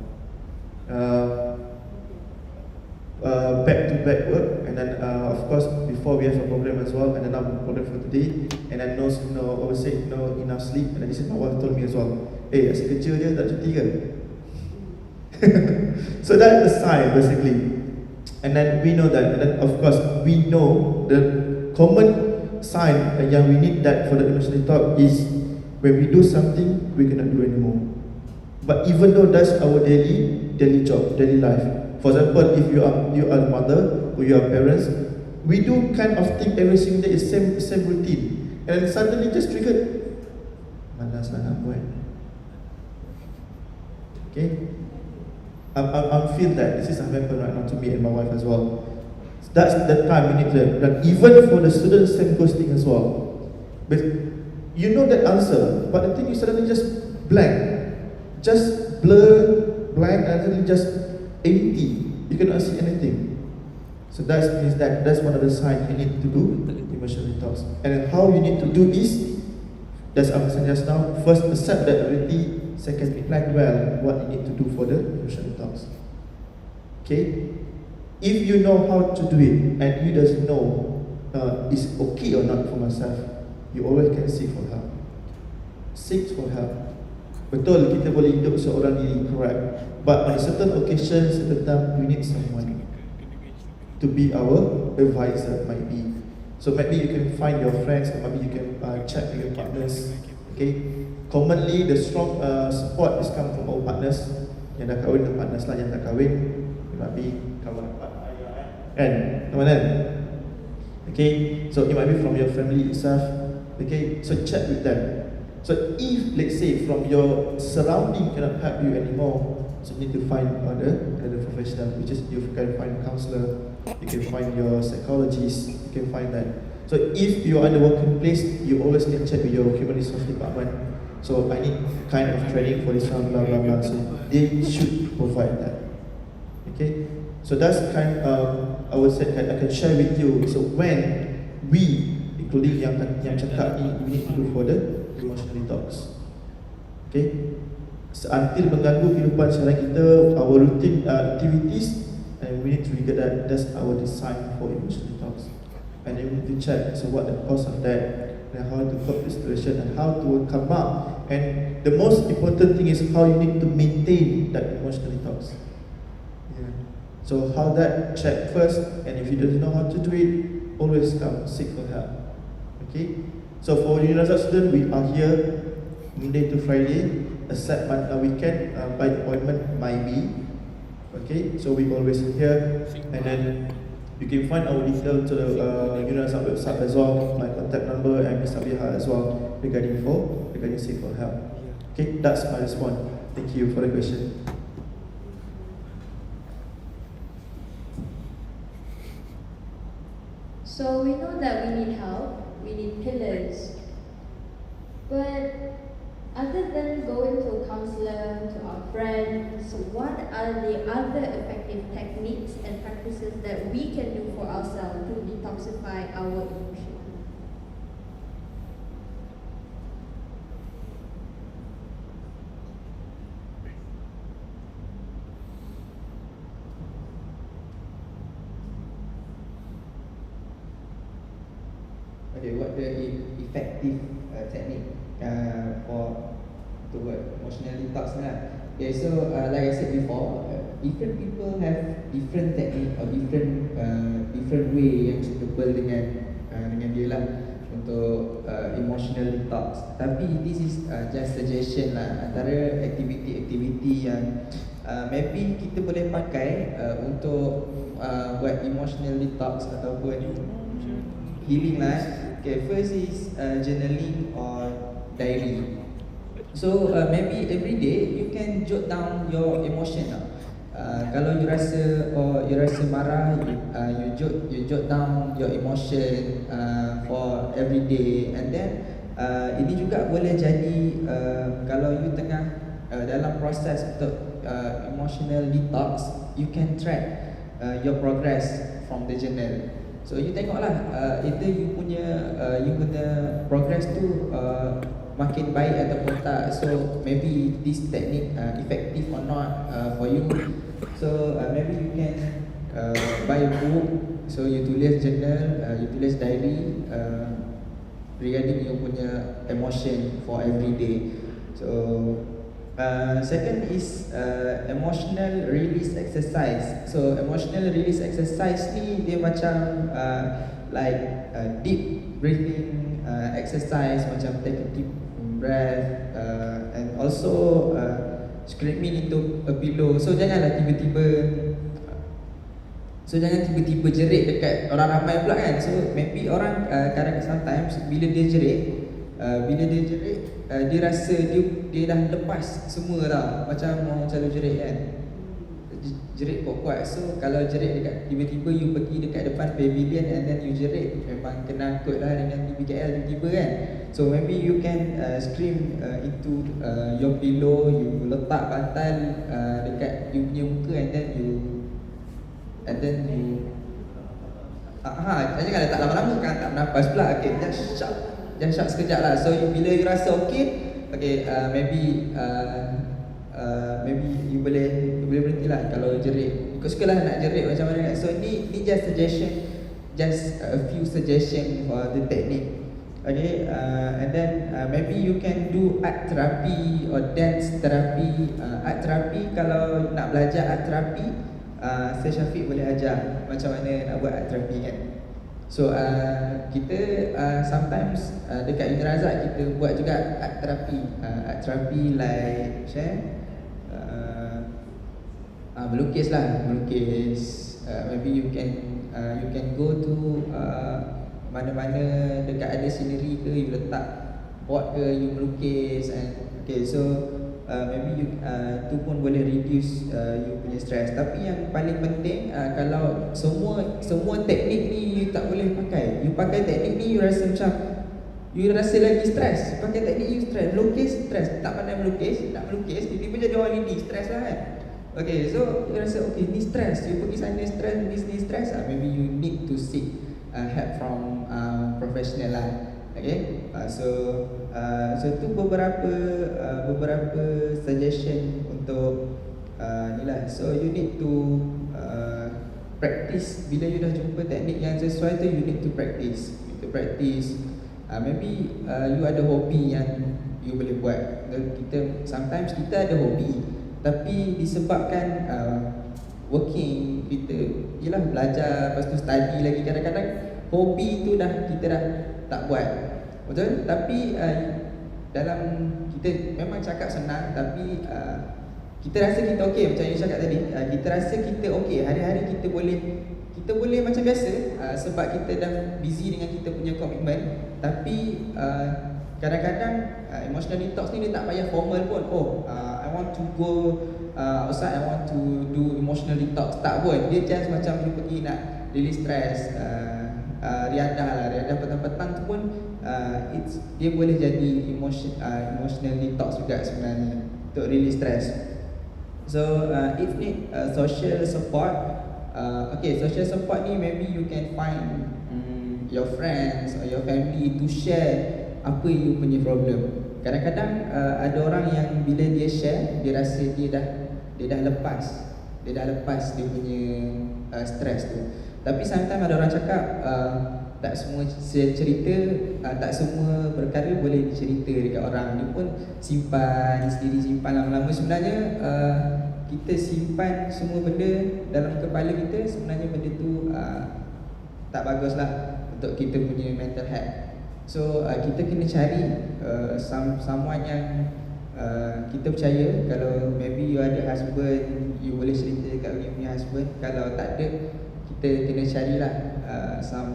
Back-to-back work, and then of course before we have a problem as well, and then I'm problem for today, and then no enough sleep, and then this is my wife told me as well, hey, asyik kerja je tak cuti ke? So that's the sign basically, and then we know that, and then of course we know the common sign yang we need that for the emotional detox is when we do something we cannot do anymore. But even though that's our daily job, daily life. For example, if you are a mother or you are parents, we do kind of think every single day is same routine, and suddenly just triggered, malas nak buat. Okay, I'm feel that this is happening right now to me and my wife as well. That's the time we need to learn. Even for the students, same goes thing as well. But you know that answer, but the thing is suddenly just blank, just blur, blank, and suddenly just empty. You cannot see anything. So that means that's one of the signs you need to do emotional detox. And how you need to do is, that's what I'm saying just now. First, accept that already. Second, plan well what you need to do for the emotional detox. Okay. If you know how to do it and you doesn't know is okay or not for myself, you always can seek for help. Seek for help. Betul, kita boleh hidup seorang diri, correct. But on a certain occasion, certain time, we need someone to be our advisor, might be. So maybe you can find your friends, or maybe you can chat with your partners. Okay. Commonly, the strong support is come from our partners. Yang dah kahwin, the partners lah. Yang tak kahwin, it might be kawan rapat ayah. Kan? Teman-teman? Okay, so it might be from your family itself. Okay, so check with them. So if let's say from your surrounding cannot help you anymore, so you need to find another professional, which is you can find a counselor, you can find your psychologist, you can find that. So if you are in the working place, you always can check with your human resource department. So I need kind of training for this one, blah blah blah. So they should provide that. Okay, so that's kind I would say I can share with you. So when we, including yang cakap ni, we need to do for the emotional detox. Okay, so until mengganggu kehidupan sehari kita, our routine activities, and we need to regard that that's our design for emotional detox. And then we need to check so what the cause of that, and how to cope with the situation, and how to come up. And the most important thing is how you need to maintain that emotional detox. So how that check first, and if you don't know how to do it, always come seek for help. Okay. So for universal student, we are here Monday to Friday, except weekend by appointment might be. Okay. So we always here, and then you can find our detail to the universal website as well, my contact number and Miss Abiha as well regarding seek for help. Okay, that's my response. Thank you for the question. So we know that we need help, we need pillars. But other than going to a counselor, to our friends, what are the other effective techniques and practices that we can do for ourselves to detoxify our emotions? Okay, what the effective technique for to work emotional detox lah. Okay, so like I said before, different people have different technique or different way yang suitable dengan dia lah untuk emotional detox. Tapi this is just suggestion lah, antara aktiviti-aktiviti yang maybe kita boleh pakai untuk buat emotional detox ataupun healing lah. Okay, first is journaling or diary. So maybe every day you can jot down your emotion lah. Kalau you rasa marah, you jot down your emotion for every day, and then ini juga boleh jadi kalau you tengah dalam proses untuk emotional detox, you can track your progress from the journal. So you tengoklah either you punya progress tu makin baik ataupun tak. So maybe this technique effective or not for you. So maybe you can buy a book. So you tulis journal, you tulis diary regarding you punya emotion for every day. So second is emotional release exercise. So emotional release exercise ni dia macam like deep breathing exercise, macam take a deep breath and also screaming into a pillow. So jangan tiba-tiba jerit dekat orang ramai pula kan. So maybe orang kadang sometimes bila dia jerit dia rasa dia dah lepas semua dah, macam orang selalu jerit kan, jerit kuat-kuat. So kalau jerit dekat tiba-tiba you pergi dekat depan pavilion and then you jerit, memang kena angkut lah dengan TBKL tiba-tiba kan. So maybe you can scream into your pillow, you letak bantal dekat you punya muka, and then you jangan letak lama-lama kan, tak bernafas pula. Okay, just shock sekejap lah. So bila you rasa okay, maybe you boleh berhenti lah kalau jerit. Ikut suka lah nak jerit macam mana kan. So ni just suggestion, just a few suggestion for the technique. Okay, and then maybe you can do art therapy or dance therapy. Art therapy, kalau nak belajar art therapy, Saya Syafiq boleh ajar macam mana nak buat art therapy kan. So kita sometimes dekat Unirazak kita buat juga art therapy like melukis lah, maybe you can You can go to mana-mana dekat ada scenery ke, you letak board ke, you melukis. And okay, so maybe you tu pun boleh reduce you punya stress. Tapi yang paling penting, kalau semua teknik ni you tak boleh pakai. You pakai teknik ni you rasa macam you rasa lagi stres. Pakai teknik you stres, melukis stres, tak pandai melukis, nak melukis tiba-tiba jadi orang ini stres lah kan. Okay, so you rasa okay ni stres, you pergi sana stres, ni stres, maybe you need to seek help from professional lah. Okay, so tu beberapa suggestion untuk ni lah. So you need to practice. Bila you dah jumpa teknik yang sesuai tu, you need to practice. Maybe you ada hobi yang you boleh buat. Sometimes kita ada hobi, tapi disebabkan working, kita yelah belajar, lepas tu study lagi, kadang-kadang hobi tu kita dah tak buat. Betul? Tapi dalam kita memang cakap senang, tapi kita rasa kita okey. Macam yang cakap tadi, kita rasa kita okey, hari-hari kita boleh macam biasa, sebab kita dah busy dengan kita punya komitmen. Tapi kadang-kadang emotional detox ni dia tak payah formal pun. I want to go outside, I want to do emotional detox. Tak pun, dia just macam you pergi nak release stress, riadah petang-petang tu pun dia boleh jadi emotional detox juga sebenarnya, untuk release stress. So if need social support, okay, social support ni maybe you can find your friends or your family to share apa you punya problem. Kadang-kadang ada orang yang bila dia share, dia rasa dia dah lepas dia punya stress tu. Tapi sometimes ada orang cakap tak semua cerita, tak semua perkara boleh dicerita dekat orang. Dia pun simpan lama-lama. Sebenarnya kita simpan semua benda dalam kepala kita, sebenarnya benda tu tak baguslah untuk kita punya mental health. So kita kena cari someone yang kita percaya. Kalau maybe you ada husband, you boleh cerita dekat you punya husband. Kalau tak ada, kita kena carilah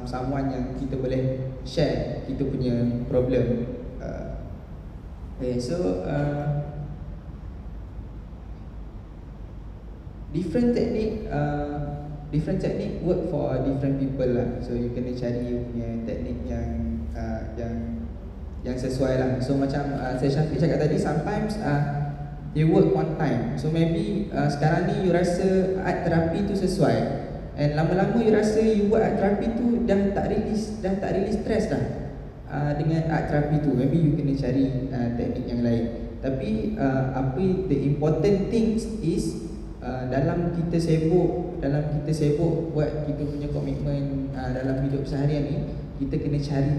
someone yang kita boleh share kita punya problem. Okay, so different technique work for different people lah. So you kena cari you punya teknik yang sesuai lah. So macam saya Syafiq cakap tadi, sometimes they work one time. So maybe sekarang ni you rasa art therapy tu sesuai, and lama-lama you rasa you buat art therapy tu dah tak release stress dah dengan art therapy tu. Maybe you kena cari teknik yang lain. Tapi the important things is dalam kita sibuk buat kita punya komitmen dalam hidup seharian ni, kita kena cari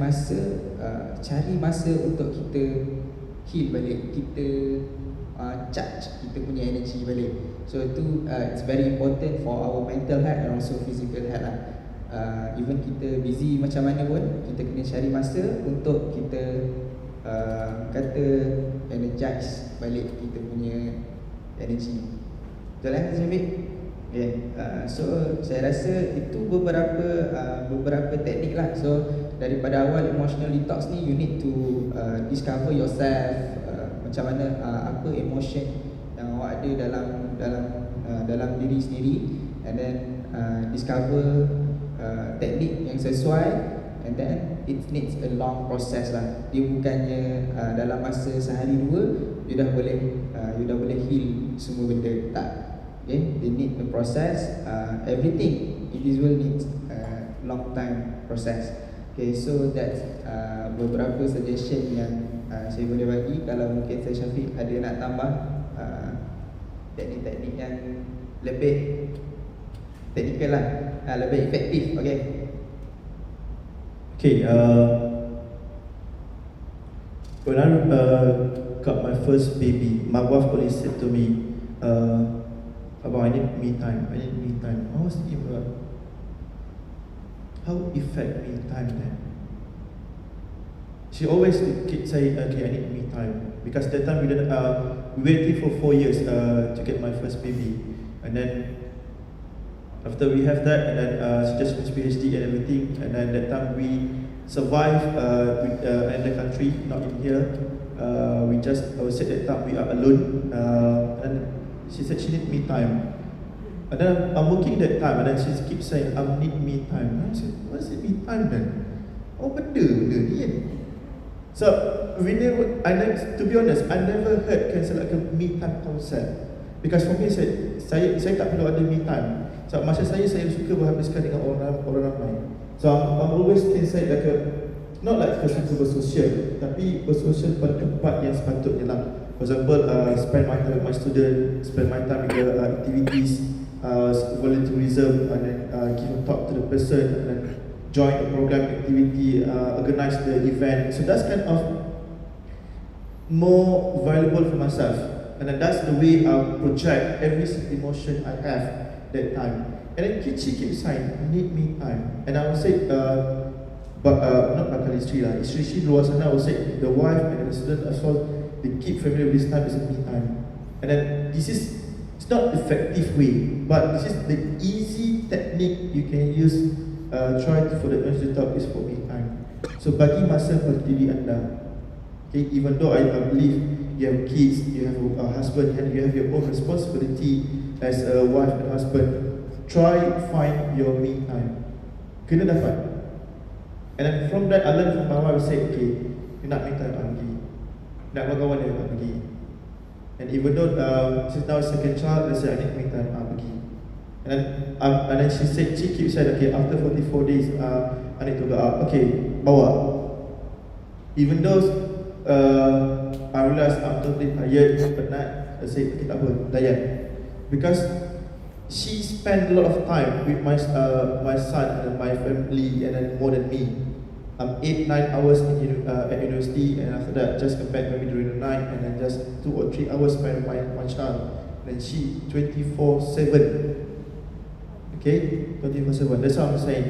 masa untuk kita heal balik, kita charge kita punya energy balik. So itu it's very important for our mental health and also physical health lah. Even kita busy macam mana pun, kita kena cari masa untuk kita kata energize balik kita punya energy. Betul lah Syamik? Okay. So saya rasa itu beberapa teknik lah. So daripada awal emotional detox ni, you need to discover yourself, macam mana apa emotion yang awak ada dalam diri sendiri, and then discover teknik yang sesuai, and then it needs a long process lah. Dia bukannya dalam masa sehari dua you dah boleh heal semua benda, tak. Okay, they need the process. Everything individual needs long time process. Okay, so that's beberapa suggestion yang saya boleh bagi. Kalau mungkin saya Syafiq ada nak tambah teknik-teknik yang lebih teknikal lah, lebih efektif. Okay. Okay, when I got my first baby, my wife always said to me, "Abang, I need me time. I was thinking about how affect me time then. She always keep saying, "Okay, I need me time," because that time we waited for 4 years to get my first baby, and then After we have that, and then she just finished PhD and everything, and then that time we survived with another country, not in here. We just, I would say that time we are alone, and she said she need me time. And then I'm working that time, and then she keeps saying, I need me time. And I said, what's it me time then? Oh, benda ni kan? So, to be honest, I never heard like a me time concept. Because for me, saya tak perlu ada me time. So, masa saya suka berhabiskan dengan orang ramai. So, I'm always can say like not like suka bersosial, tapi bersosial pada tempat yang sepatutnya lah. For example, spend my time with my student, spend my time with the activities, volunteerism, and then give a talk to the person, and then join a program activity, organize the event. So that's kind of more valuable for myself, and then that's the way I project every single emotion I have that time. And then she keeps saying, I need me time. And I would say, not bakal isteri lah, isteri luar sana, I would say the wife and the student as well, they keep familiar with this time as a me time. And then it's not effective way, but this is the easy technique you can use. Try to, for the emotional talk is for me time. So bagi masa pada diri anda. Okay, even though I believe you have kids, you have a husband, and you have your own responsibility as a wife and husband, try find your me time. Kena dapat. And then from that, I learned from my wife, say, okay, you nak me time, pergi. Nak berkawan dia, pergi. And even though she's now second child, I say, I need me time, pergi. And then she keeps saying, okay, after 44 days, I need to go out. Okay, bawa. Even though I realize I'm totally tired, penat, I say, okay, tak apa, layan. Because she spent a lot of time with my son and my family, and then more than me. 8-9 hours at university, and after that just come back maybe during the night, and then just 2 or 3 hours spent with my child. And then she 24/7. Okay, 24/7. That's what I'm saying.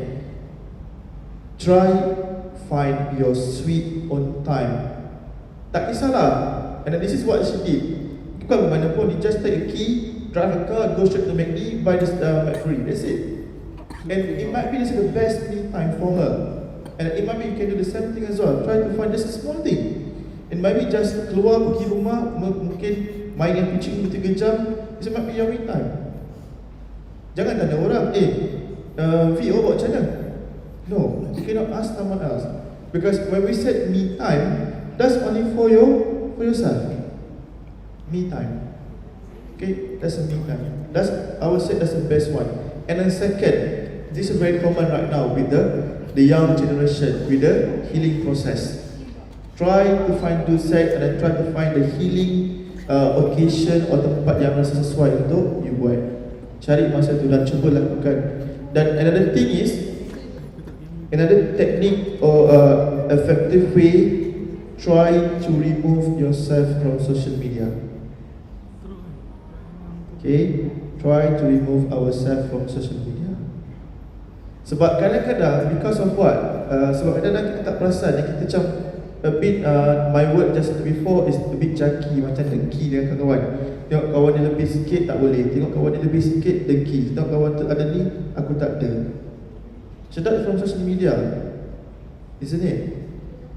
Try find your sweet own time. Tak kisahlah. And then this is what she did. Bukan mana pun, you just take a key, drive a car, go straight to McD, buy this McFree. That's it. And it might be this is the best me time for her. And it might be you can do the same thing as well. Try to find just a small thing. And maybe just keluar pergi rumah, mungkin main dengan kucing 3 jam. This might be your me time. Jangan tanya orang, V, buat macam mana? No, you cannot ask someone else. Because when we said me time, that's only for yourself. Me time. Okay, that's a me time. I would say that's the best one. And then second, this is very common right now with the young generation, with the healing process. Try to find set, and then try to find the healing occasion atau tempat yang rasa sesuai untuk you buat. Cari masa tu dan cuba lakukan. Dan another thing is, another technique or effective way, try to remove yourself from social media. Okay, try to remove ourselves from social media. Sebab kadang-kadang, because of what? Sebab kadang-kadang kita tak perasan, kita macam a bit, my word just before is a bit jaki, macam dengki dengan kawan. Tengok kawan dia lebih sikit, tak boleh. Tengok kawan dia lebih sikit, dengki. Tengok kawan tu ada ni, aku tak ada. So that's from social media, isn't it?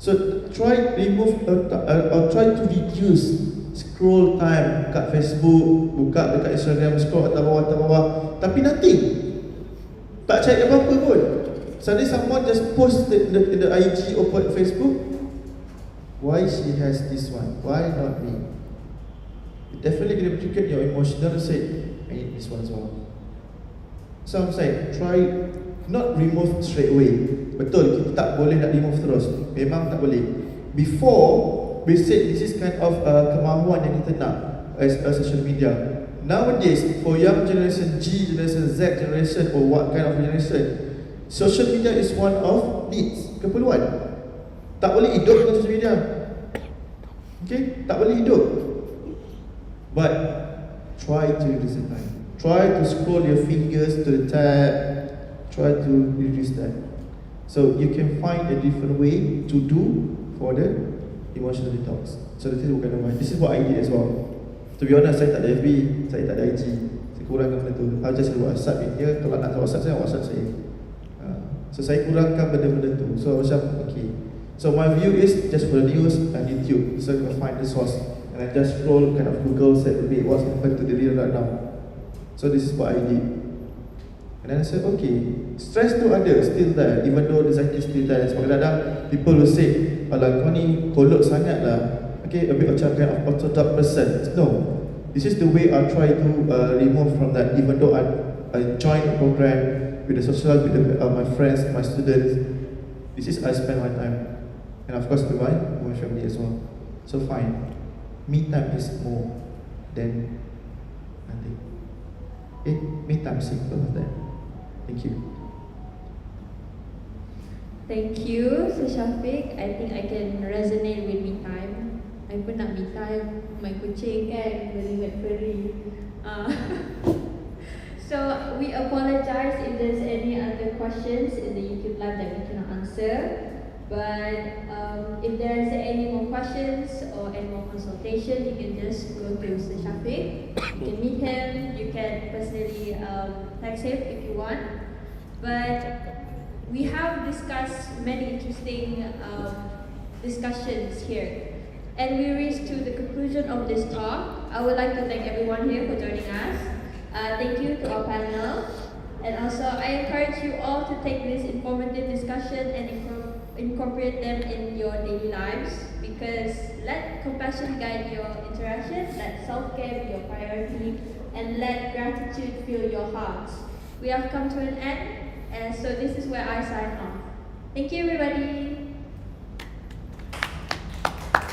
So try remove or try to reduce scroll time kat Facebook, buka dekat Instagram, scroll atas bawah, tapi nothing. Tak cari apa-apa pun. Suddenly someone just post the IG or Facebook. Why she has this one? Why not me? It definitely going to trigger your emotional, say, I need this one as well. So I'm saying, try not remove straight away. Betul, kita tak boleh nak remove terus. Memang tak boleh. Before, we said this is kind of kemahuan yang kita nak as a social media. Nowadays, for young generation, G generation, Z generation, or what kind of generation, social media is one of needs, keperluan. Tak boleh hidup dengan social media. Okay, tak boleh hidup. But try to reduce the time. Try to scroll your fingers to the tab. Try to reduce that. So you can find a different way to do for the emotional detox. So this is what I did as well. To be honest, saya tak ada FB, saya tak ada IG. Saya kurangkan benda tu. I'll just WhatsApp dia, kalau nak WhatsApp saya, WhatsApp saya. So saya kurangkan benda-benda tu. So macam okay. So my view is just produce and YouTube. So you find the source and I just scroll kind of Google said okay, what's happened to the real right now. So this is what I did. And then I said okay, stress tu ada still there even though anxiety still there. Sebab kadang-kadang people will say, alah kau ni kolot sangat lah. Okay, a bit macam kind of orthodox person. No, this is the way I try to remove from that. Even though I join a program with the social, with my friends, my students, this is I spend my time, and of course with my family as well. So fine, me time is more than nothing. Okay, me time simple as that. Thank you. Thank you, Sir Shafiq. I think I can resonate with me time. I pun nak me time, my kucing kan, very furry. So we apologize if there's any other questions in the YouTube live that we cannot answer. But if there's any more questions or any more consultation, you can just go to Sir Shafiq. You can meet him. You can personally text him if you want. But we have discussed many interesting discussions here. And we reached to the conclusion of this talk. I would like to thank everyone here for joining us. Thank you to our panel. And also, I encourage you all to take this informative discussion and incorporate them in your daily lives, because let compassion guide your interaction, let self-care be your priority, and let gratitude fill your hearts. We have come to an end, and so this is where I sign off. Thank you, everybody.